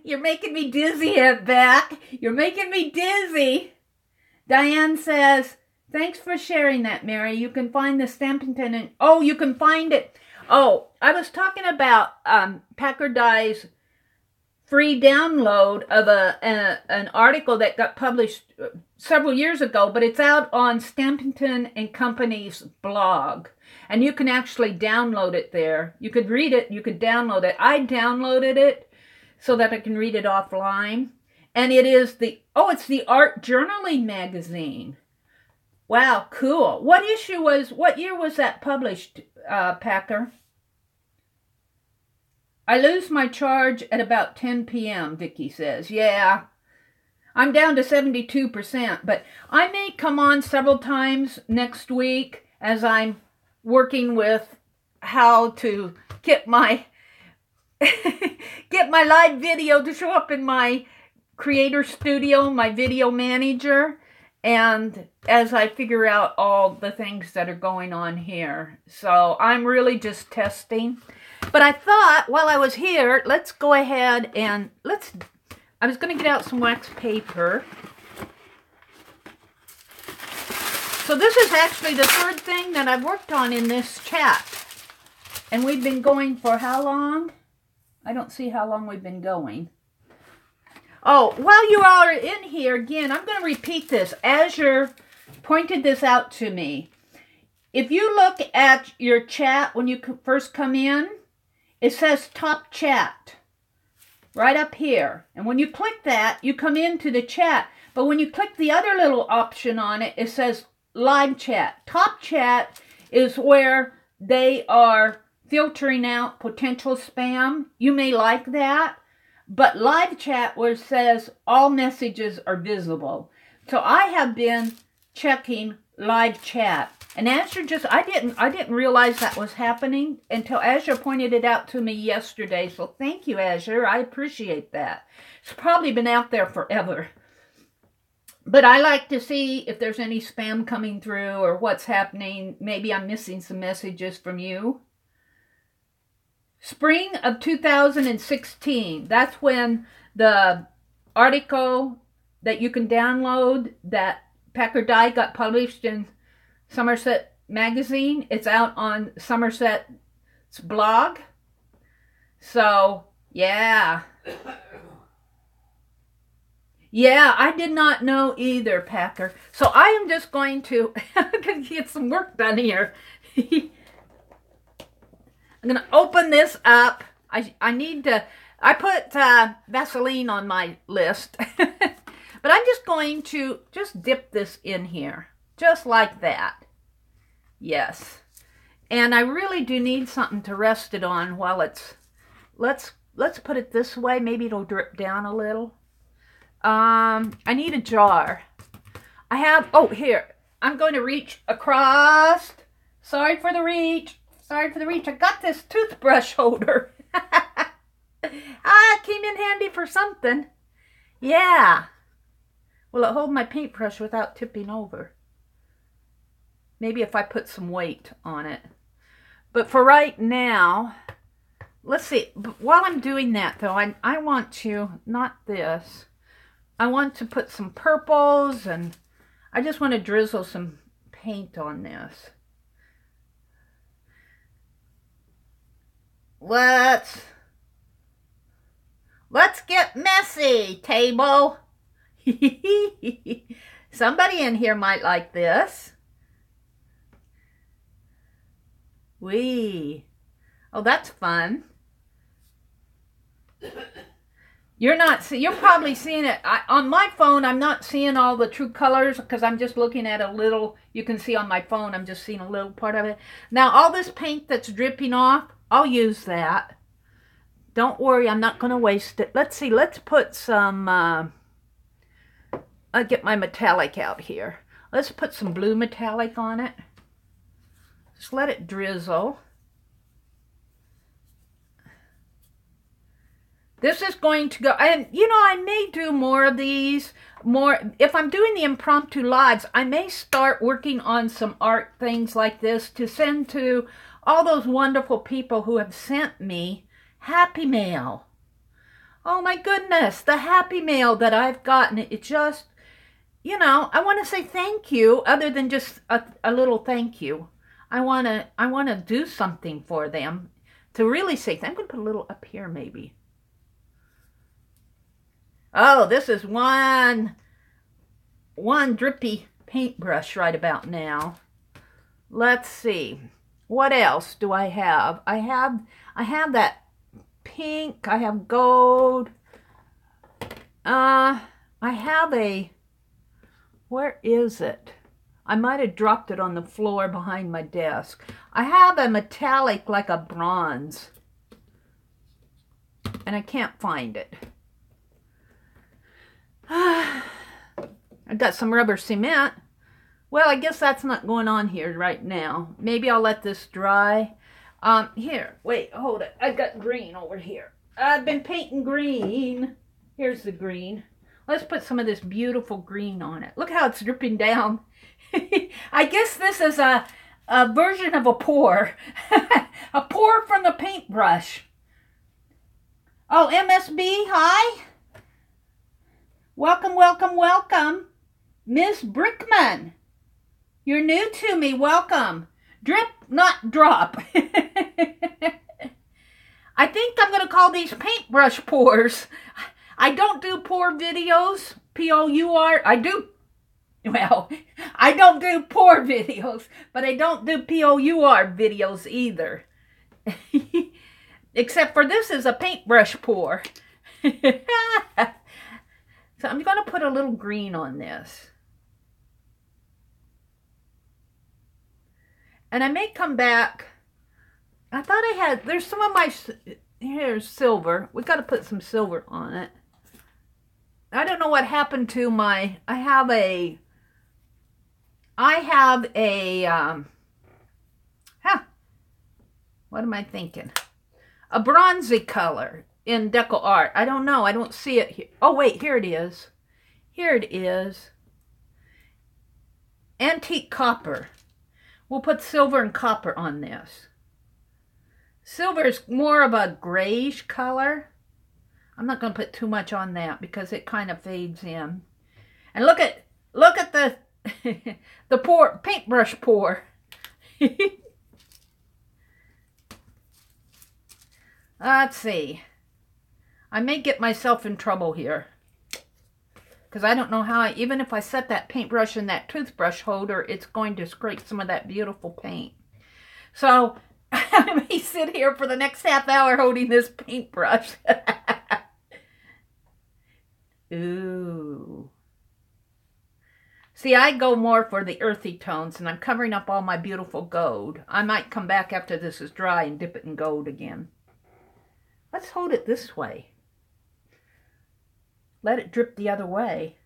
You're making me dizzy, Aunt Beck. You're making me dizzy. Diane says, thanks for sharing that, Meri. You can find the Stampin' and oh, you can find it. Oh, I was talking about Packer Di's free download of an article that got published several years ago, but it's out on Stampin' and Company's blog. And you can actually download it there. You could read it, you could download it. I downloaded it so that I can read it offline. And it is it's the Art Journaling magazine. Wow, cool. What year was that published, Packer? I lose my charge at about 10 p.m., Vicky says. Yeah. I'm down to 72%, but I may come on several times next week as I'm working with how to get my get my live video to show up in my Creator Studio, my video manager, and as I figure out all the things that are going on here. So I'm really just testing. But I thought while I was here, let's go ahead and I was going to get out some wax paper. So this is actually the third thing that I've worked on in this chat. And we've been going for how long? I don't see how long we've been going. Oh, while you all are in here, again, I'm going to repeat this. Azure pointed this out to me. If you look at your chat when you first come in, it says top chat right up here. And when you click that, you come into the chat. But when you click the other little option on it, it says live chat. Top chat is where they are filtering out potential spam. You may like that. But live chat where it says all messages are visible. So I have been checking live chat. And Azure I didn't realize that was happening until Azure pointed it out to me yesterday. So thank you, Azure. I appreciate that. It's probably been out there forever. But I like to see if there's any spam coming through or what's happening. Maybe I'm missing some messages from you. Spring of 2016. That's when the article that you can download that Packard Die got published in Somerset Magazine. It's out on Somerset's blog. So, yeah. Yeah, I did not know either, Packer. So I am just going to get some work done here. I'm going to open this up. I need to, I put Vaseline on my list. But I'm just going to just dip this in here. Just like that. Yes. And I really do need something to rest it on while it's, let's put it this way. Maybe it'll drip down a little. I need a jar. I have, oh, here. I'm going to reach across. Sorry for the reach. Sorry for the reach. I got this toothbrush holder. It came in handy for something. Yeah. Will it hold my paintbrush without tipping over? Maybe if I put some weight on it. But for right now, let's see. While I'm doing that, though, I want to, not this. I want to put some purples, and I just want to drizzle some paint on this. Let's get messy, table. Somebody in here might like this. Wee. Oh, that's fun. You're probably seeing it. On my phone, I'm not seeing all the true colors because I'm just looking at a little. You can see on my phone, I'm just seeing a little part of it. Now, all this paint that's dripping off, I'll use that. Don't worry, I'm not going to waste it. Let's see, let's put some, I'll get my metallic out here. Let's put some blue metallic on it. Just let it drizzle. This is going to go, and you know, I may do more of these, if I'm doing the impromptu lives, I may start working on some art things like this to send to all those wonderful people who have sent me Happy Mail. Oh my goodness, the Happy Mail that I've gotten, it just, you know, I want to say thank you other than just a little thank you. I want to do something for them to really say, I'm going to put a little up here maybe. Oh, this is one drippy paintbrush right about now. Let's see. What else do I have? I have that pink. I have gold. I have a, where is it? I might have dropped it on the floor behind my desk. I have a metallic like a bronze. And I can't find it. I got some rubber cement. Well, I guess that's not going on here right now. Maybe I'll let this dry. Here, wait, hold it. I got green over here. I've been painting green. Here's the green. Let's put some of this beautiful green on it. Look how it's dripping down. I guess this is a version of a pour. A pour from the paintbrush. Oh, MSB, hi. Welcome, welcome, welcome. Miss Brickman. You're new to me. Welcome. Drip, not drop. I think I'm going to call these paintbrush pours. I don't do pour videos. P-O-U-R. I don't do pour videos, but I don't do P-O-U-R videos either. Except for this is a paintbrush pour. So I'm going to put a little green on this. And I may come back. I thought I had, there's some of my, here's silver. We got to put some silver on it. I don't know what happened to my, I have a, what am I thinking? A bronzy color in Deco Art. I don't know. I don't see it here. Oh, wait, here it is. Here it is. Antique copper. We'll put silver and copper on this. Silver is more of a grayish color. I'm not going to put too much on that because it kind of fades in. And look at the the pour, paintbrush pour. Let's see. I may get myself in trouble here. Because I don't know how, even if I set that paintbrush in that toothbrush holder, it's going to scrape some of that beautiful paint. So, I may sit here for the next half hour holding this paintbrush. Ooh. See, I go more for the earthy tones, and I'm covering up all my beautiful gold. I might come back after this is dry and dip it in gold again. Let's hold it this way. Let it drip the other way.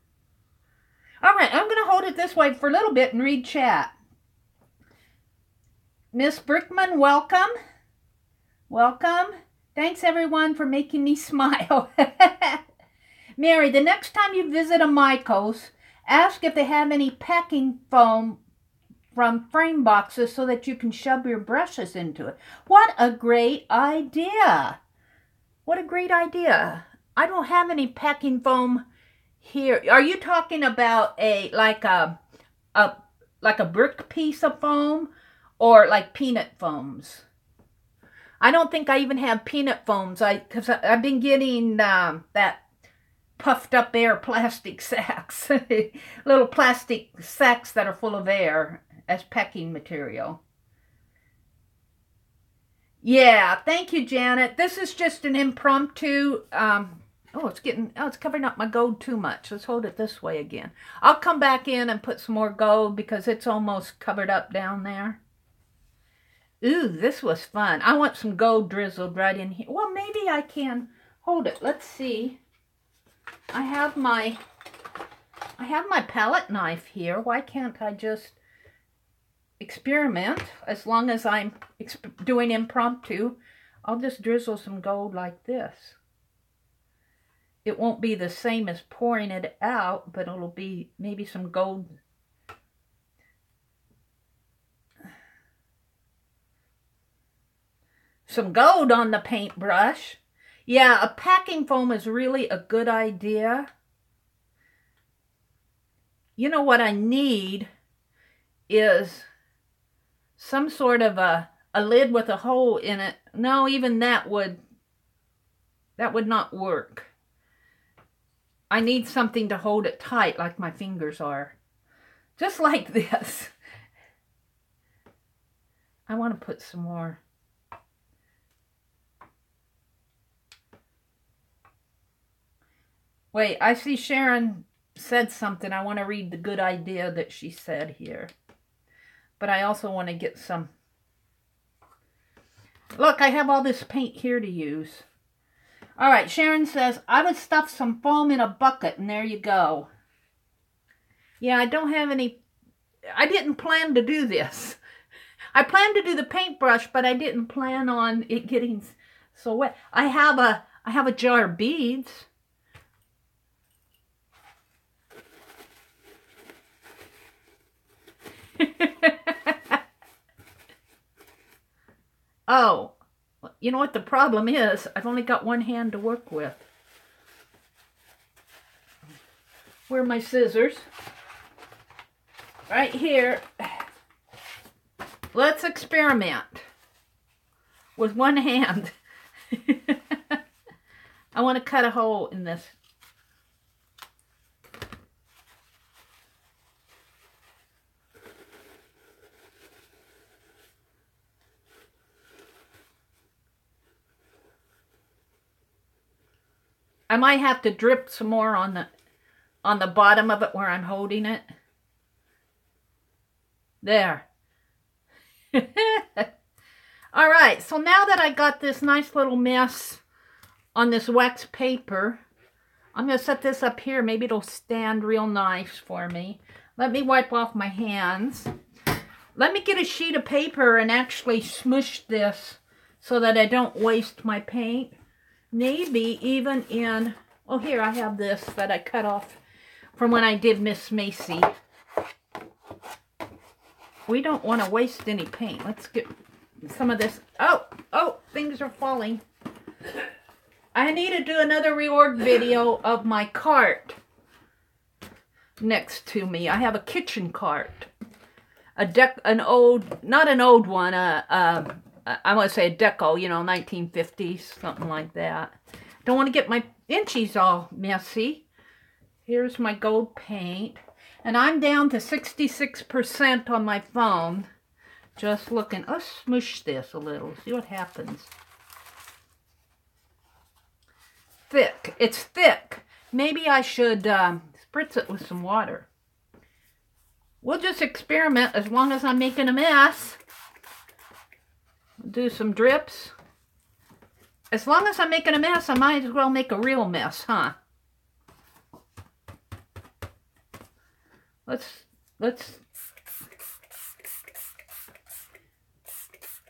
All right, I'm going to hold it this way for a little bit and read chat. Miss Brickman, welcome. Welcome. Thanks, everyone, for making me smile. Mary, the next time you visit a Michael's, ask if they have any packing foam from frame boxes so that you can shove your brushes into it. What a great idea. What a great idea. I don't have any packing foam here. Are you talking about like a brick piece of foam or like peanut foams? I don't think I even have peanut foams. Because I've been getting that puffed up air plastic sacks. Little plastic sacks that are full of air as packing material. Yeah, thank you, Janet. This is just an impromptu. It's covering up my gold too much. Let's hold it this way again. I'll come back in and put some more gold because it's almost covered up down there. Ooh, this was fun. I want some gold drizzled right in here. Well, maybe I can hold it. Let's see. I have my palette knife here. Why can't I just experiment? As long as I'm doing impromptu, I'll just drizzle some gold like this. It won't be the same as pouring it out, but it'll be maybe some gold. Some gold on the paintbrush. Yeah, a packing foam is really a good idea. You know what I need is some sort of a lid with a hole in it. No, even that would not work. I need something to hold it tight like my fingers are. Just like this. I want to put some more. Wait, I see Sharon said something. I want to read the good idea that she said here. But I also want to get some. Look, I have all this paint here to use. All right, Sharon says, I would stuff some foam in a bucket, and there you go. Yeah, I don't have any, I didn't plan to do this. I planned to do the paintbrush, but I didn't plan on it getting so wet. I have a jar of beads. Oh, you know what the problem is? I've only got one hand to work with. Where are my scissors? Right here. Let's experiment with one hand. I want to cut a hole in this. I might have to drip some more on the bottom of it where I'm holding it. There. All right, so now that I got this nice little mess on this wax paper, I'm going to set this up here. Maybe it'll stand real nice for me. Let me wipe off my hands. Let me get a sheet of paper and actually smush this so that I don't waste my paint. Maybe even in, oh, here I have this that I cut off from when I did Miss Macy. We don't want to waste any paint. Let's get some of this. Oh, things are falling. I need to do another reorg video of my cart next to me. I have a kitchen cart. An old, not an old one, I want to say a deco, you know, 1950s, something like that. Don't want to get my inchies all messy. Here's my gold paint. And I'm down to 66% on my phone. Just looking. Let's smush this a little. See what happens. Thick. It's thick. Maybe I should spritz it with some water. We'll just experiment as long as I'm making a mess. Do some drips. As long as I'm making a mess, I might as well make a real mess, huh? Let's.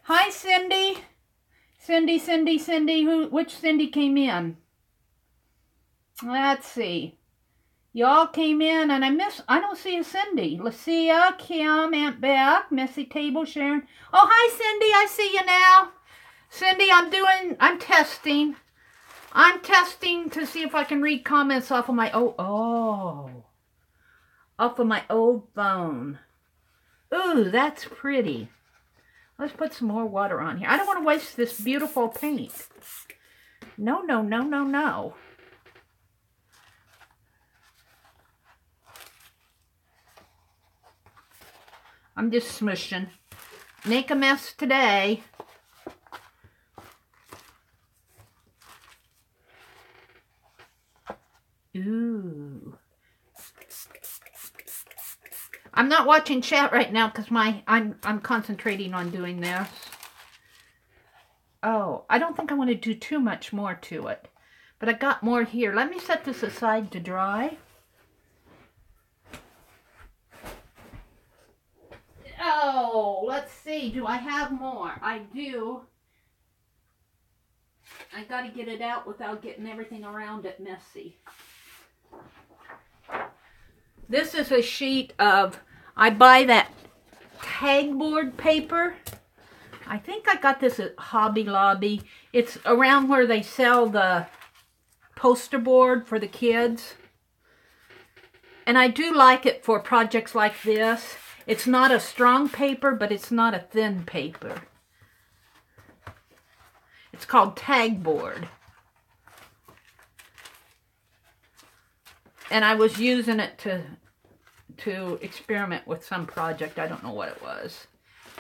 Hi, Cindy. Cindy. Which Cindy came in? Let's see. Y'all came in, and I don't see a Cindy. Lucia, Kim, Aunt Beth, Messy Table, Sharon. Oh, hi, Cindy. I see you now. Cindy, I'm testing. I'm testing to see if I can read comments off of my, off of my old phone. Ooh, that's pretty. Let's put some more water on here. I don't want to waste this beautiful paint. No. I'm just smushing. Make a mess today. Ooh. I'm not watching chat right now because I'm concentrating on doing this. Oh, I don't think I want to do too much more to it. But I got more here. Let me set this aside to dry. Oh, let's see. Do I have more? I do. I got to get it out without getting everything around it messy. This is a sheet of, I buy that tag board paper. I think I got this at Hobby Lobby. It's around where they sell the poster board for the kids. And I do like it for projects like this. It's not a strong paper, but it's not a thin paper. It's called tag board. And I was using it to experiment with some project. I don't know what it was.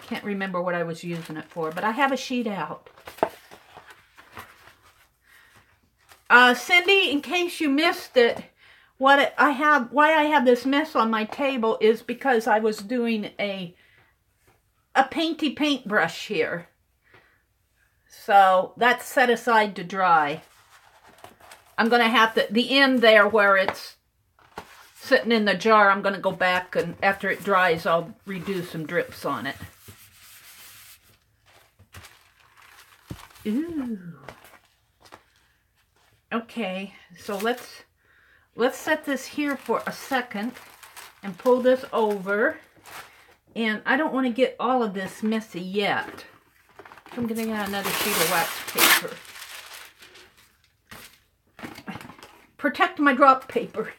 Can't remember what I was using it for, but I have a sheet out. Cindy, in case you missed it, why I have this mess on my table is because I was doing a painty paintbrush here. So that's set aside to dry. I'm going to have to, the end there where it's sitting in the jar, I'm going to go back, and after it dries, I'll redo some drips on it. Ooh. Okay, so let's set this here for a second and pull this over. And I don't want to get all of this messy yet. So I'm going to get another sheet of wax paper. Protect my drop paper.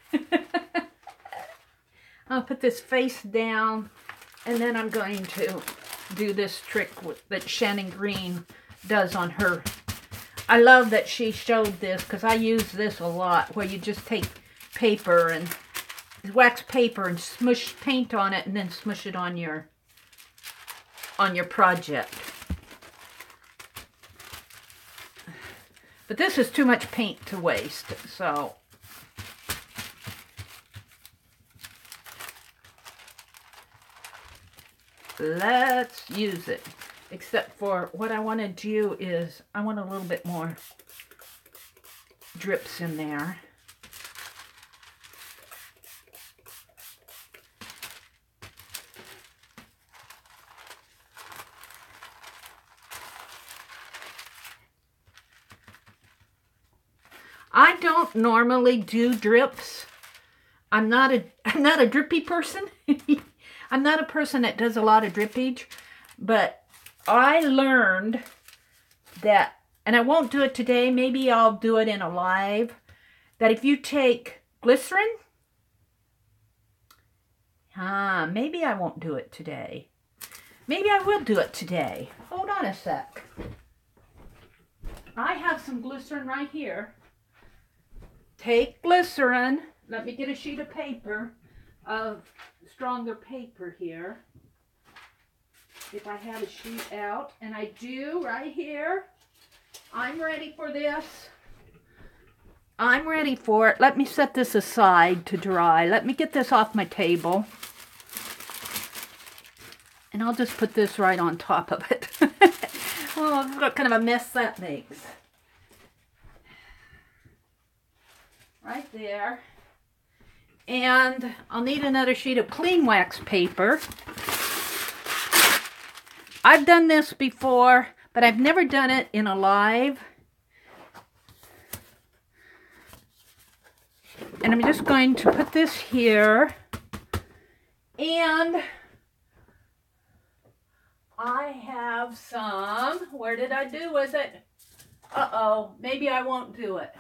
I'll put this face down, and then I'm going to do this trick that Shannon Green does on her. I love that she showed this because I use this a lot, where you just take paper and wax paper and smush paint on it, and then smush it on your project. But this is too much paint to waste, so let's use it. Except for what I want to do is I want a little bit more drips in there. I don't normally do drips. I'm not a drippy person. I'm not a person that does a lot of drippage, but I learned that, and I won't do it today, maybe I'll do it in a live, that if you take glycerin, maybe I won't do it today. Maybe I will do it today. Hold on a sec. I have some glycerin right here. Take glycerin. Let me get a sheet of paper, of stronger paper here. If I have a sheet out, and I do right here. I'm ready for this. I'm ready for it. Let me set this aside to dry. Let me get this off my table. And I'll just put this right on top of it. Oh, what kind of a mess that makes. Right there. And I'll need another sheet of clean wax paper. I've done this before, but I've never done it in a live. And I'm just going to put this here. And I have some, where did I do with it? Uh-oh, maybe I won't do it.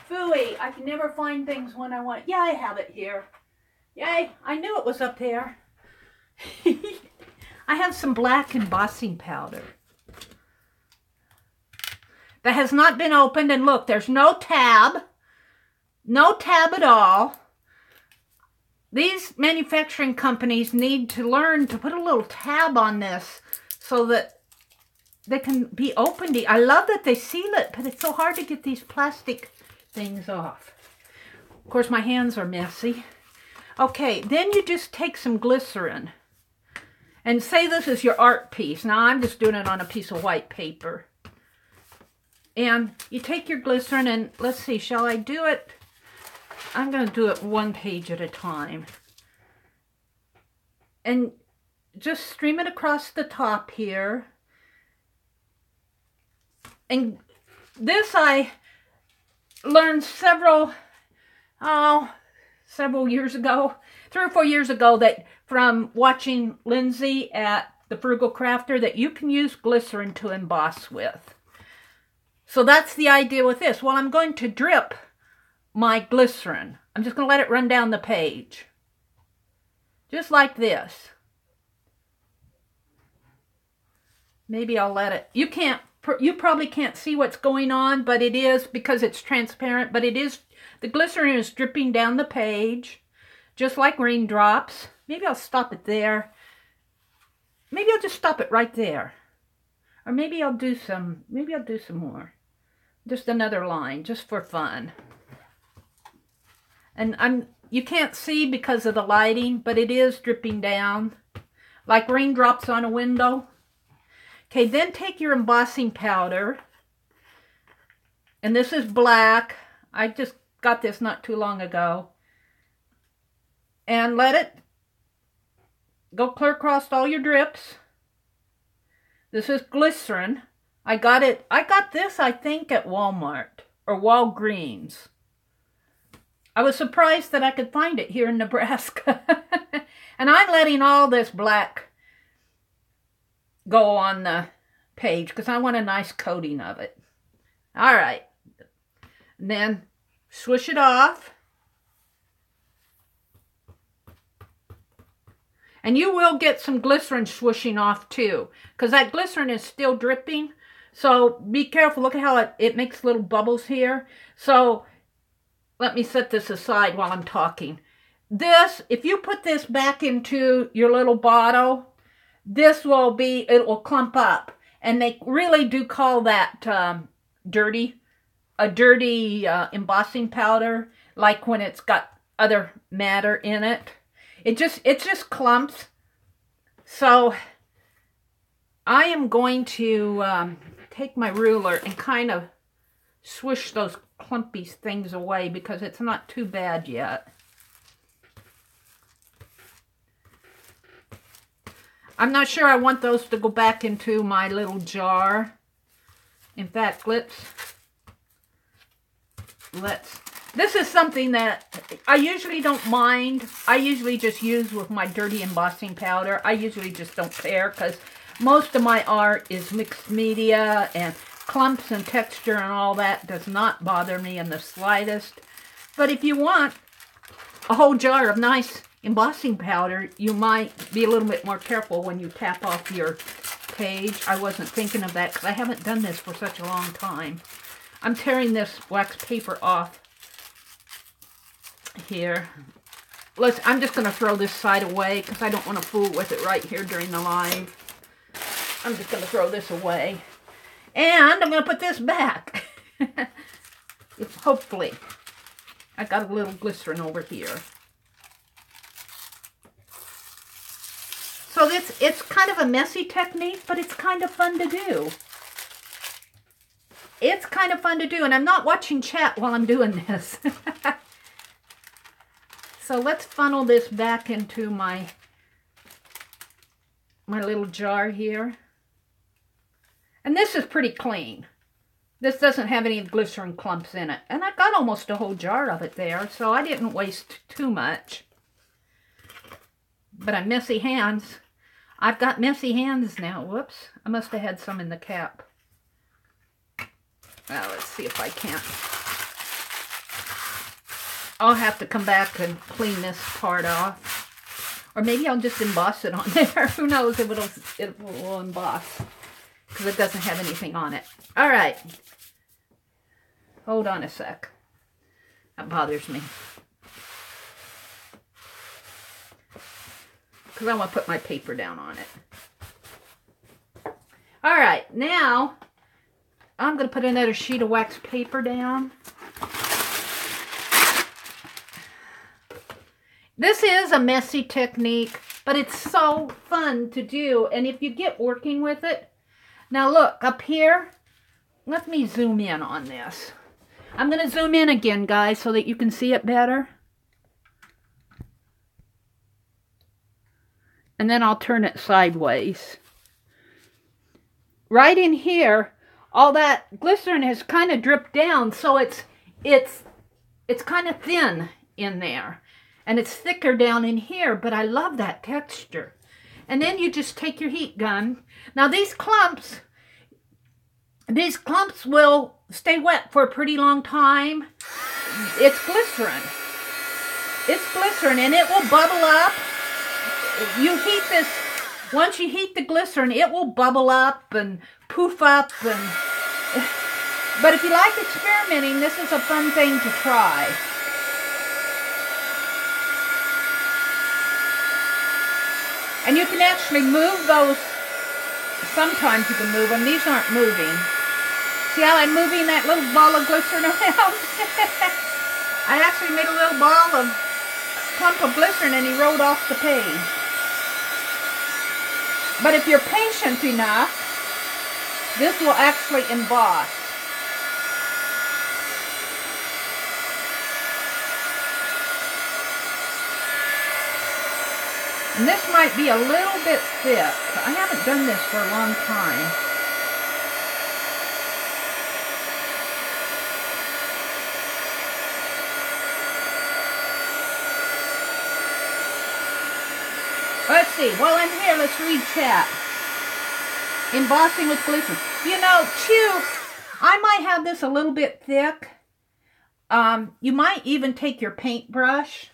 Phooey, I can never find things when I want. Yeah, I have it here. Yay, I knew it was up there. I have some black embossing powder that has not been opened. And look, there's no tab. No tab at all. These manufacturing companies need to learn to put a little tab on this so that they can be opened. I love that they seal it, but it's so hard to get these plastic things off. Of course, my hands are messy. Okay, then you just take some glycerin and say this is your art piece. Now, I'm just doing it on a piece of white paper. And you take your glycerin and let's see, shall I do it? I'm going to do it one page at a time. And just stream it across the top here. And this I learned several years ago, 3 or 4 years ago, that from watching Lindsay at the Frugal Crafter, that you can use glycerin to emboss with. So that's the idea with this. Well, I'm going to drip my glycerin. I'm just going to let it run down the page. Just like this. Maybe I'll let it, you probably can't see what's going on, but it is, because it's transparent, but it is, the glycerin is dripping down the page, just like raindrops. Maybe I'll stop it there. Maybe I'll just stop it right there. Or maybe I'll do some more. Just another line, just for fun. And you can't see because of the lighting, but it is dripping down like raindrops on a window. Okay, then take your embossing powder. And this is black. I just got this not too long ago. And let it go clear across all your drips. This is glycerin. I got this, I think, at Walmart or Walgreens. I was surprised that I could find it here in Nebraska. And I'm letting all this black go on the page because I want a nice coating of it. All right. And then swish it off. And you will get some glycerin swishing off too, because that glycerin is still dripping. So be careful. Look at how it makes little bubbles here. So let me set this aside while I'm talking. This, if you put this back into your little bottle, it will clump up. And they really do call that a dirty embossing powder, like when it's got other matter in it. It just clumps. So I am going to take my ruler and kind of swish those clumpy things away because it's not too bad yet. I'm not sure I want those to go back into my little jar. In fact, this is something that I usually don't mind. I usually just use with my dirty embossing powder. I usually just don't care because most of my art is mixed media, and clumps and texture and all that does not bother me in the slightest. But if you want a whole jar of nice embossing powder, you might be a little bit more careful when you tap off your page. I wasn't thinking of that because I haven't done this for such a long time. I'm tearing this wax paper off here. I'm just going to throw this side away because I don't want to fool with it right here during the live. I'm just going to throw this away. And I'm going to put this back. Hopefully. I got a little glycerin over here. So it's kind of a messy technique, but it's kind of fun to do. It's kind of fun to do, and I'm not watching chat while I'm doing this. So let's funnel this back into my little jar here. And this is pretty clean. This doesn't have any glycerin clumps in it. And I got almost a whole jar of it there, so I didn't waste too much. But I'm messy hands. I've got messy hands now. Whoops. I must have had some in the cap. Well, let's see if I can't. I'll have to come back and clean this part off. Or maybe I'll just emboss it on there. Who knows if it will emboss. Because it doesn't have anything on it. All right. Hold on a sec. That bothers me. Because I want to put my paper down on it. All right. Now, I'm going to put another sheet of wax paper down. This is a messy technique, but it's so fun to do. And if you get working with it, now look, up here, let me zoom in on this. I'm going to zoom in again, guys, so that you can see it better. And then I'll turn it sideways. Right in here, all that glycerin has kind of dripped down, so it's kind of thin in there. And it's thicker down in here, but I love that texture. And then you just take your heat gun. Now these clumps will stay wet for a pretty long time. It's glycerin. It's glycerin, and it will bubble up. You heat this, once you heat the glycerin, it will bubble up and poof up. But if you like experimenting, this is a fun thing to try. And you can actually move those. Sometimes you can move them. These aren't moving. See how I'm moving that little ball of glycerin around? I actually made a little ball of clump of glycerin and he rolled off the page. But if you're patient enough, This will actually emboss. And this might be a little bit thick. I haven't done this for a long time. Let's see. While I'm here, let's read chat. Embossing with glycerin. You know, I might have this a little bit thick. You might even take your paintbrush.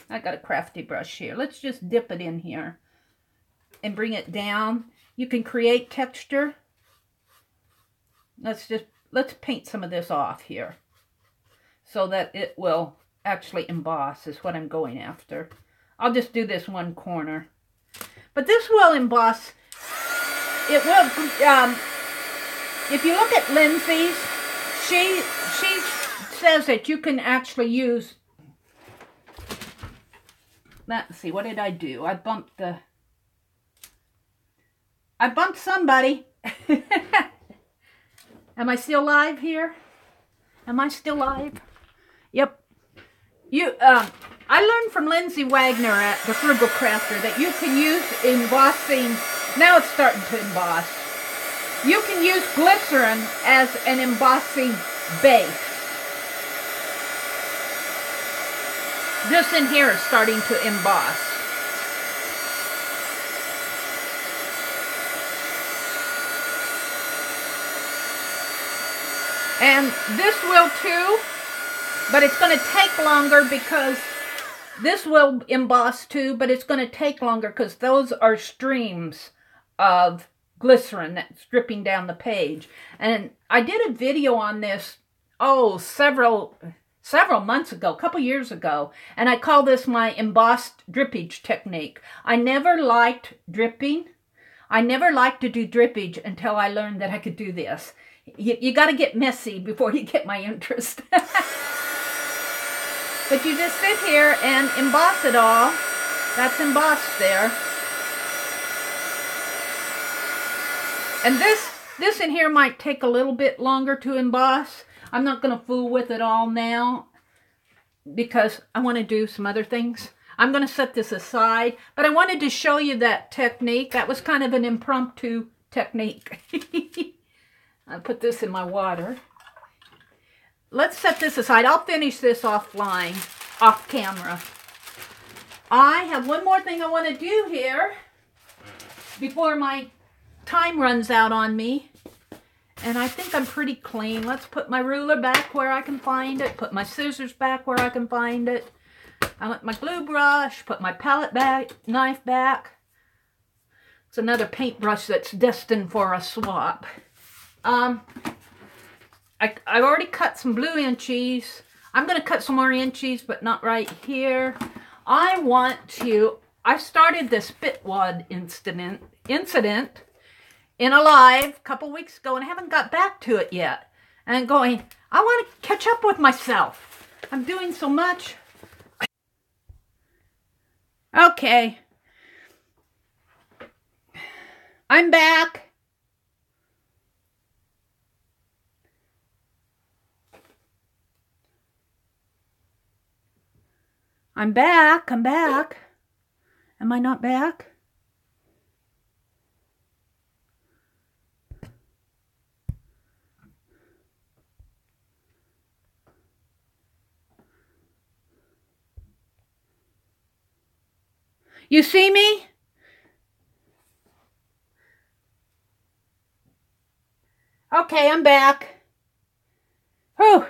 I got a crafty brush here. Let's just dip it in here and bring it down. You can create texture. Let's paint some of this off here so that it will actually emboss is what I'm going after. I'll just do this one corner. But this will emboss. It will, if you look at Lindsay's, she says that you can actually use, let's see, what did I do? I bumped somebody. Am I still live here? Am I still live? Yep. I learned from Lindsay Wagner at the Frugal Crafter that you can use embossing. Now it's starting to emboss. You can use glycerin as an embossing base. This in here is starting to emboss. And this will too, but it's going to take longer because this will emboss too, but it's going to take longer because those are streams of glycerin that's dripping down the page. And I did a video on this, several months ago, a couple years ago, and I call this my embossed drippage technique. I never liked dripping. I never liked to do drippage until I learned that I could do this. You got to get messy before you get my interest. But you just sit here and emboss it all. That's embossed there. And this in here might take a little bit longer to emboss. I'm not going to fool with it all now because I want to do some other things. I'm going to set this aside, but I wanted to show you that technique. That was kind of an impromptu technique. I'll put this in my water. Let's set this aside. I'll finish this offline, off camera. I have one more thing I want to do here before my time runs out on me. And I think I'm pretty clean. Let's put my ruler back where I can find it. Put my scissors back where I can find it. I want my glue brush. Put my palette knife back. It's another paintbrush that's destined for a swap. I've already cut some blue inchies. I'm going to cut some more inchies, but not right here. I started this spitwad incident in a live a couple weeks ago, and I haven't got back to it yet. And I'm going, I want to catch up with myself. I'm doing so much. Okay. I'm back. I'm back. Am I not back? You see me? Okay, I'm back. Whew,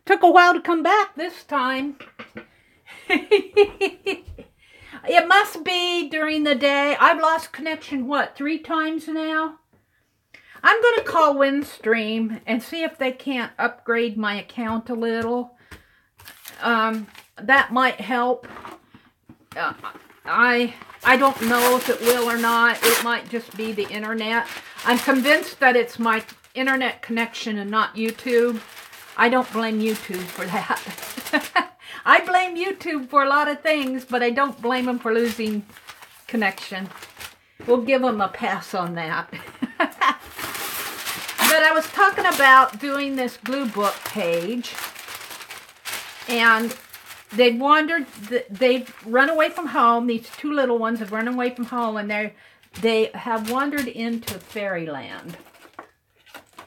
took a while to come back this time. It must be during the day. I've lost connection, 3 times now? I'm going to call Windstream and see if they can't upgrade my account a little. That might help. I don't know if it will or not. It might just be the internet. I'm convinced that it's my internet connection and not YouTube. I don't blame YouTube for that. I blame YouTube for a lot of things, but I don't blame them for losing connection. We'll give them a pass on that. But I was talking about doing this glue book page, and they've run away from home. These two little ones have run away from home, and they have wandered into fairyland.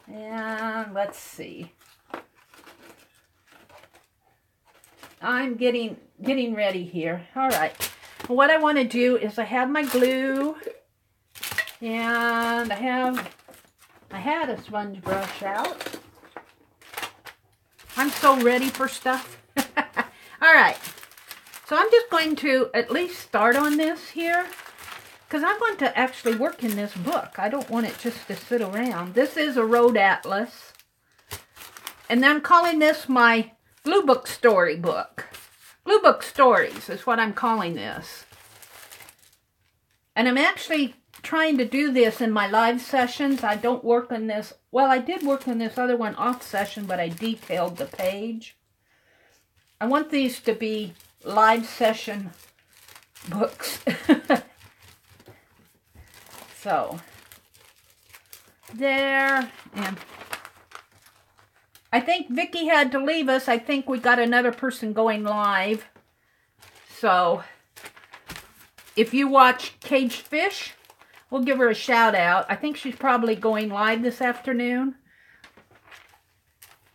And let's see. I'm getting ready here. All right. What I want to do is I have my glue, and I had a sponge brush out. I'm so ready for stuff. All right. So I'm just going to at least start on this here, because I want to actually work in this book. I don't want it just to sit around. This is a road atlas. And I'm calling this my glue book story book. Glue book stories is what I'm calling this. And I'm actually trying to do this in my live sessions. I don't work on this. Well, I did work on this other one off session, but I detailed the page. I want these to be live session books. So, there, and I think Vicki had to leave us. I think we got another person going live. So, if you watch Caged Fish, we'll give her a shout out. I think she's probably going live this afternoon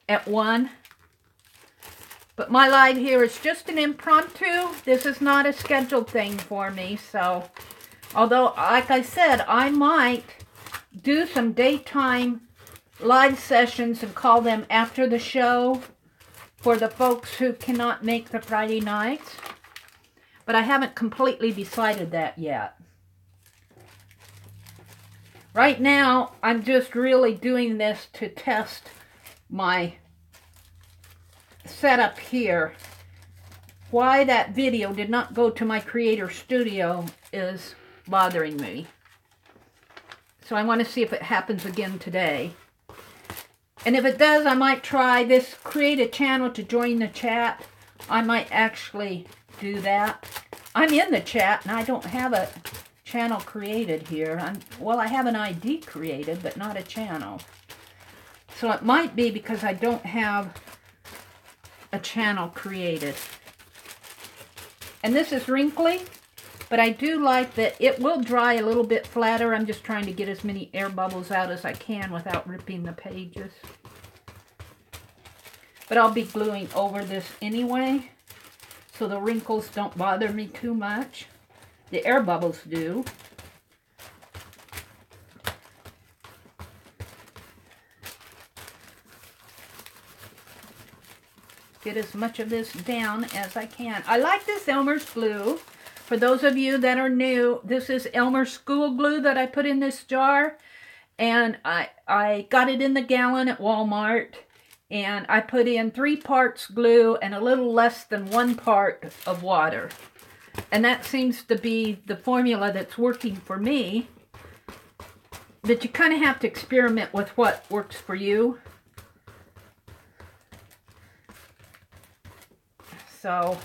at 1. But my live here is just an impromptu. This is not a scheduled thing for me, so... Although, like I said, I might do some daytime live sessions and call them after the show for the folks who cannot make the Friday nights. But I haven't completely decided that yet. Right now, I'm just really doing this to test my setup here. Why that video did not go to my Creator Studio is bothering me. So I want to see if it happens again today. And if it does, I might try this, create a channel to join the chat. I might actually do that. I'm in the chat and I don't have a channel created here. Well, I have an ID created, but not a channel. So it might be because I don't have a channel created. And this is wrinkly. But I do like that it will dry a little bit flatter. I'm just trying to get as many air bubbles out as I can without ripping the pages. But I'll be gluing over this anyway, so the wrinkles don't bother me too much. The air bubbles do. Get as much of this down as I can. I like this Elmer's glue. For those of you that are new, this is Elmer's School Glue that I put in this jar. And I got it in the gallon at Walmart. And I put in 3 parts glue and a little less than 1 part of water. And that seems to be the formula that's working for me. But you kind of have to experiment with what works for you. So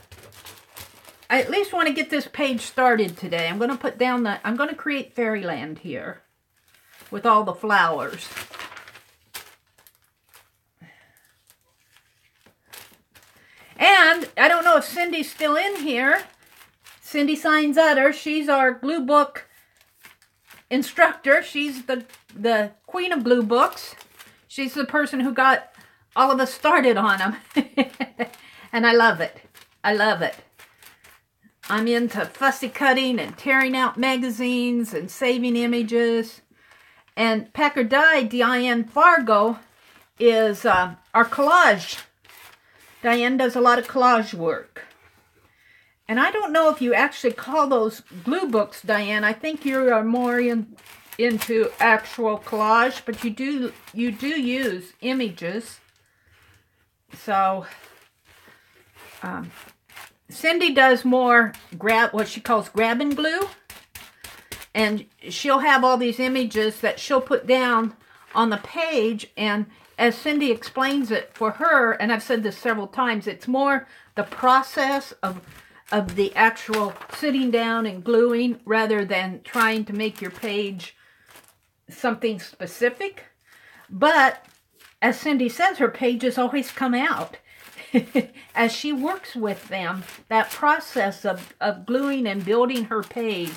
I at least want to get this page started today. I'm going to put down I'm going to create fairyland here with all the flowers. And I don't know if Cindy's still in here. Cindy Signs Utter. She's our glue book instructor. She's the queen of glue books. She's the person who got all of us started on them. And I love it. I love it. I'm into fussy cutting and tearing out magazines and saving images. And Packard Dye, Diane Fargo, is our collage. Diane does a lot of collage work. And I don't know if you actually call those glue books, Diane. I think you are more into actual collage, but you do use images. So Cindy does more what she calls grab and glue. And she'll have all these images that she'll put down on the page. And as Cindy explains it for her, and I've said this several times, it's more the process of the actual sitting down and gluing rather than trying to make your page something specific. But as Cindy says, her pages always come out. As she works with them, that process of gluing and building her page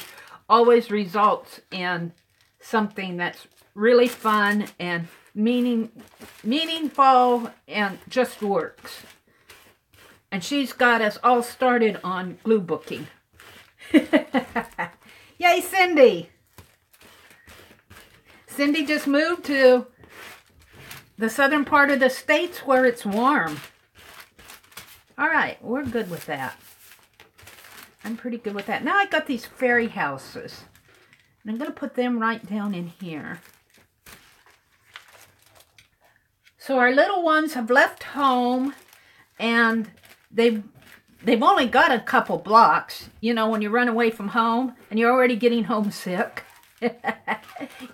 always results in something that's really fun and meaningful and just works. And she's got us all started on glue booking. Yay, Cindy! Cindy just moved to the southern part of the States where it's warm. All right, we're good with that. I'm pretty good with that. Now I got these fairy houses. And I'm going to put them right down in here. So our little ones have left home, and they've only got a couple blocks. You know, when you run away from home and you're already getting homesick.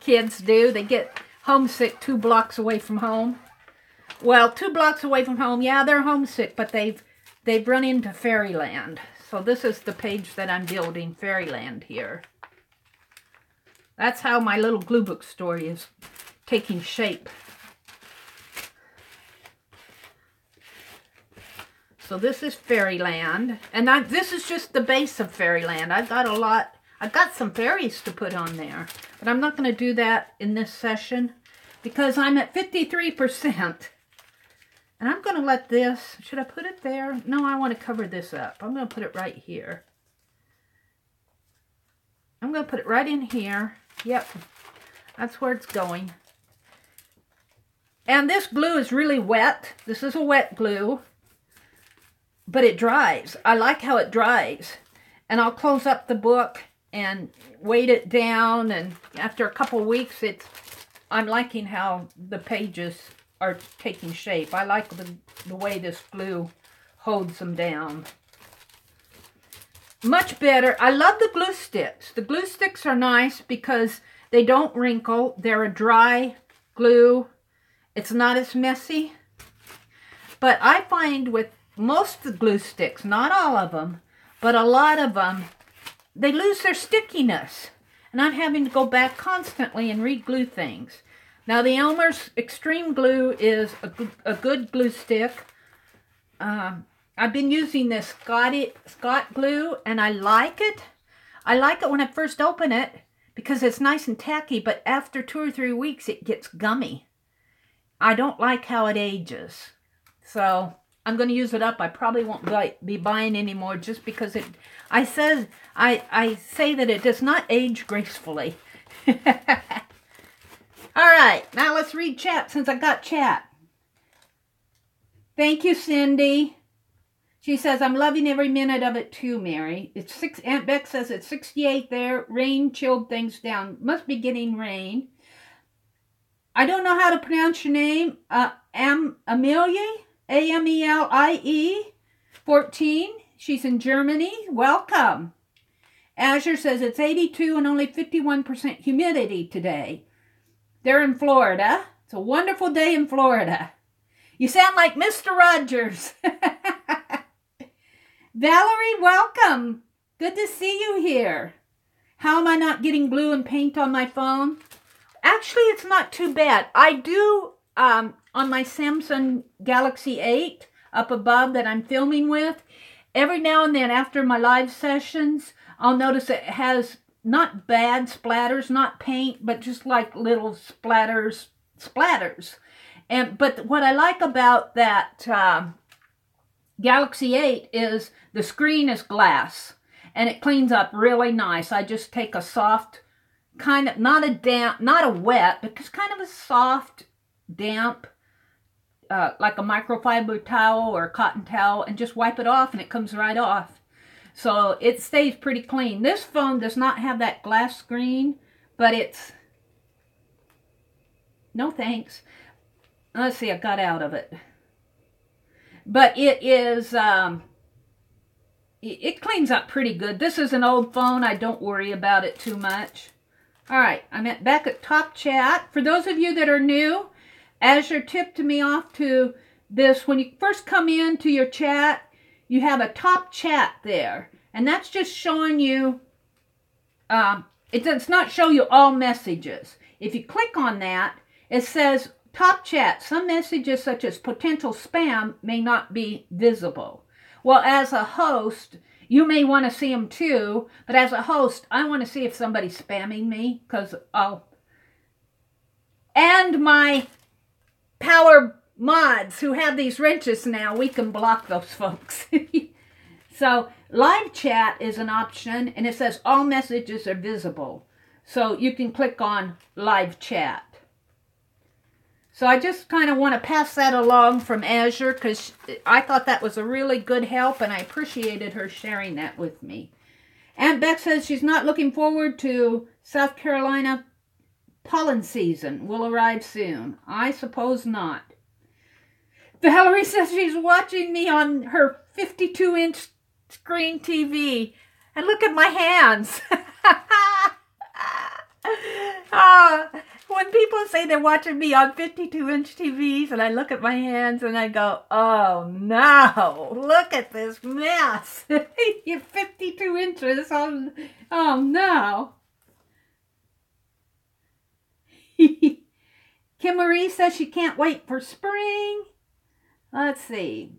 Kids do. They get homesick 2 blocks away from home. Well, 2 blocks away from home, yeah, they're homesick, but they've run into Fairyland. So this is the page that I'm building, Fairyland here. That's how my little glue book story is taking shape. So this is Fairyland, and this is just the base of Fairyland. I've got some fairies to put on there, but I'm not going to do that in this session because I'm at 53%. And I'm going to let this, should I put it there? No, I want to cover this up. I'm going to put it right here. I'm going to put it right in here. Yep, that's where it's going. And this glue is really wet. This is a wet glue, but it dries. I like how it dries. And I'll close up the book and weight it down. And after a couple weeks, I'm liking how the pages are taking shape. I like the way this glue holds them down. Much better. I love the glue sticks. The glue sticks are nice because they don't wrinkle. They're a dry glue. It's not as messy. But I find with most of the glue sticks, not all of them, but a lot of them, they lose their stickiness. And I'm having to go back constantly and re-glue things. Now, the Elmer's Extreme Glue is a good glue stick. I've been using this Scott glue, and I like it. I like it when I first open it because it's nice and tacky, but after 2 or 3 weeks, it gets gummy. I don't like how it ages. So, I'm going to use it up. I probably won't be buying any more just because I say that it does not age gracefully. All right, now let's read chat since I got chat. Thank you, Cindy. She says, I'm loving every minute of it too, Mary. Aunt Beck says it's 68 there. Rain chilled things down. Must be getting rain. I don't know how to pronounce your name. Amelie, A-M-E-L-I-E, 14. She's in Germany. Welcome. Azure says it's 82 and only 51% humidity today. They're in Florida. It's a wonderful day in Florida. You sound like Mr. Rogers. Valerie, welcome. Good to see you here. How am I not getting glue and paint on my phone? Actually, it's not too bad. I do, on my Samsung Galaxy 8 up above that I'm filming with, every now and then after my live sessions, I'll notice it has not bad splatters, not paint, but just like little splatters. But what I like about that Galaxy 8 is the screen is glass, and it cleans up really nice. I just take a soft, kind of, not a wet, but just kind of a soft, damp, like a microfiber towel or a cotton towel, and just wipe it off, and it comes right off. So it stays pretty clean. This phone does not have that glass screen, but it's... No thanks. Let's see, I got out of it. But it is... it cleans up pretty good. This is an old phone. I don't worry about it too much. All right, I'm back at Top Chat. For those of you that are new, Azure tipped me off to this. When you first come into your chat, you have a Top Chat there. And that's just showing you, it does not show you all messages. If you click on that, it says Top chat. Some messages such as potential spam may not be visible. Well, as a host, you may want to see them too, but as a host, I want to see if somebody's spamming me because I'll... And my power mods who have these wrenches now, we can block those folks. So live chat is an option, and it says all messages are visible. So you can click on live chat. So I just kind of want to pass that along from Azure because I thought that was a really good help, and I appreciated her sharing that with me. Aunt Beck says she's not looking forward to South Carolina pollen season. Will arrive soon. I suppose not. Valerie says she's watching me on her 52-inch screen TV. And look at my hands. When people say they're watching me on 52-inch TVs and I look at my hands and I go, oh no, look at this mess. You're 52 inches on, oh no. Kim Marie says she can't wait for spring. Let's see.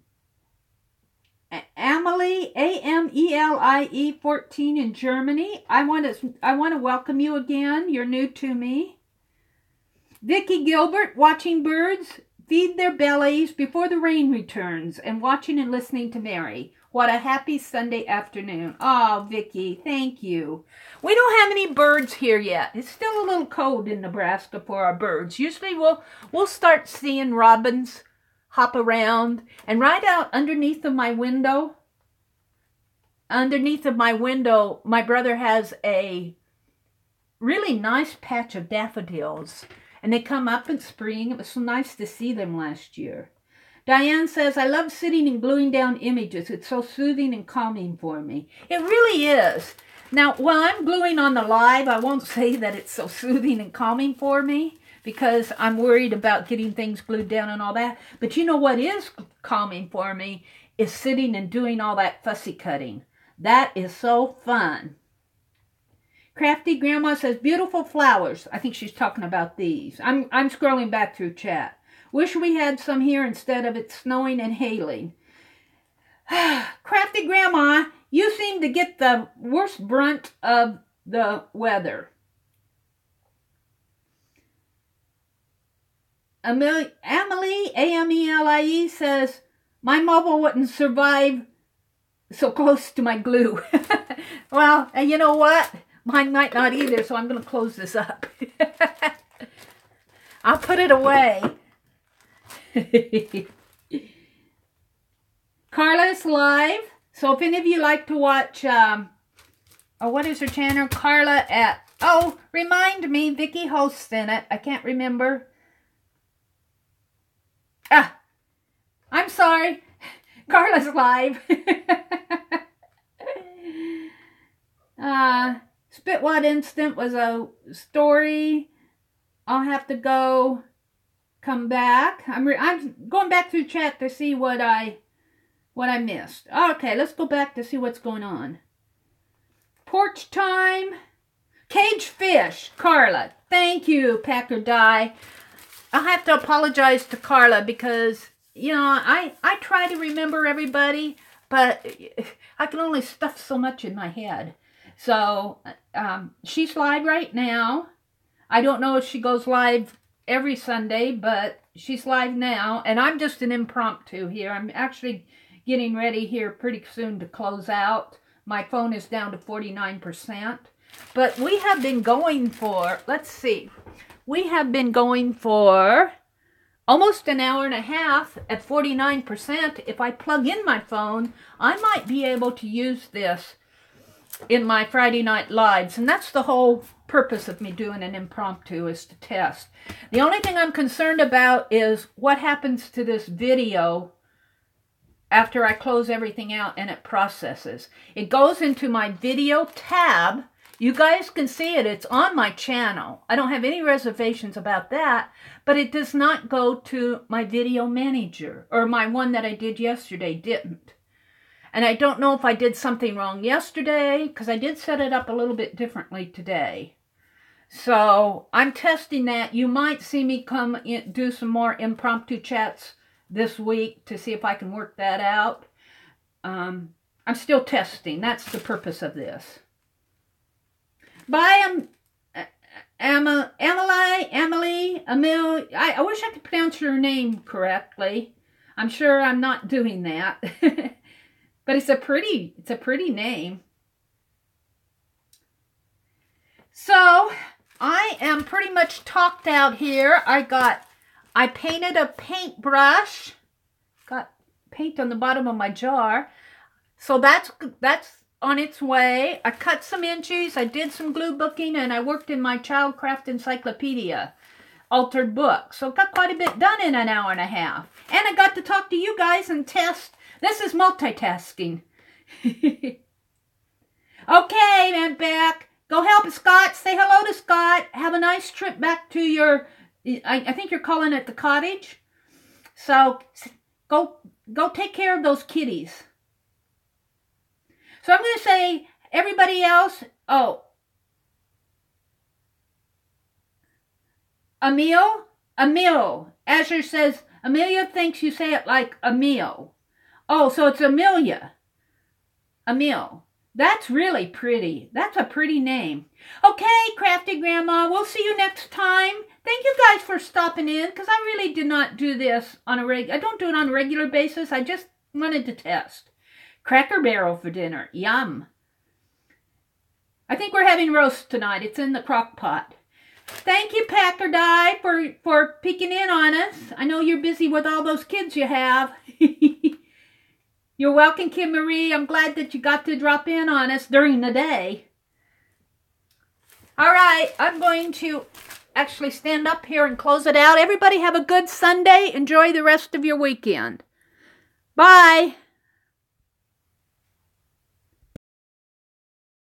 Amelie, A-M-E-L-I-E 14 in Germany. I want to welcome you again. You're new to me. Vicki Gilbert, watching birds feed their bellies before the rain returns and watching and listening to Meri. What a happy Sunday afternoon. Oh, Vicki, thank you. We don't have any birds here yet. It's still a little cold in Nebraska for our birds. Usually we'll start seeing robins hop around, and right out underneath of my window, my brother has a really nice patch of daffodils, and they come up in spring. It was so nice to see them last year. Diane says, I love sitting and gluing down images. It's so soothing and calming for me. It really is. Now, while I'm gluing on the live, I won't say that it's so soothing and calming for me, because I'm worried about getting things glued down and all that. But you know what is calming for me is sitting and doing all that fussy cutting. That is so fun. Crafty Grandma says, beautiful flowers. I think she's talking about these. I'm scrolling back through chat. Wish we had some here instead of it snowing and hailing. Crafty Grandma, you seem to get the worst brunt of the weather. Amelie, A-M-E-L-I-E, says, my mobile wouldn't survive so close to my glue. Well, and you know what? Mine might not either, so I'm going to close this up. I'll put it away. Carla's live. So if any of you like to watch, what is her channel? Carla at, remind me, Vicki hosts in it. I can't remember. I'm sorry. Carla's live. Spitwad Instant was a story. I'll have to come back. I'm going back through chat to see what I missed. Okay, let's go back to see what's going on. Porch time. Cage fish. Carla. Thank you, Packer Die. I'll have to apologize to Carla because, you know, I try to remember everybody, but I can only stuff so much in my head. So, she's live right now. I don't know if she goes live every Sunday, but she's live now. And I'm just an impromptu here. I'm actually getting ready here pretty soon to close out. My phone is down to 49%. But we have been going for, let's see. We have been going for almost an hour and a half at 49%. If I plug in my phone, I might be able to use this in my Friday night lives. And that's the whole purpose of me doing an impromptu, is to test. The only thing I'm concerned about is what happens to this video after I close everything out and it processes. It goes into my video tab. You guys can see it. It's on my channel. I don't have any reservations about that, but it does not go to my video manager, or my one that I did yesterday didn't. And I don't know if I did something wrong yesterday, because I did set it up a little bit differently today. So I'm testing that. You might see me come in, do some more impromptu chats this week to see if I can work that out. I'm still testing. That's the purpose of this. Bye, Emily. I wish I could pronounce your name correctly. I'm sure I'm not doing that. But it's a pretty name. So I am pretty much talked out here. I painted a paintbrush. Got paint on the bottom of my jar. So that's on its way. I cut some inches. I did some glue booking, and I worked in my Childcraft Encyclopedia altered book. So got quite a bit done in an hour and a half. And I got to talk to you guys and test. This is multitasking. Okay, I'm back. Go help Scott. Say hello to Scott. Have a nice trip back to your, I think you're calling it the cottage. So go take care of those kitties. So I'm going to say, everybody else, Emil. Azure says, Amelia thinks you say it like Emil. Oh, so it's Amelia. Emil. That's really pretty. That's a pretty name. Okay, Crafty Grandma, we'll see you next time. Thank you guys for stopping in, because I really did not do this on a I don't do it on a regular basis. I just wanted to test. Cracker Barrel for dinner. Yum. I think we're having roast tonight. It's in the crock pot. Thank you, Packer Die, for peeking in on us. I know you're busy with all those kids you have. You're welcome, Kim Marie. I'm glad that you got to drop in on us during the day. All right, I'm going to actually stand up here and close it out. Everybody have a good Sunday. Enjoy the rest of your weekend. Bye.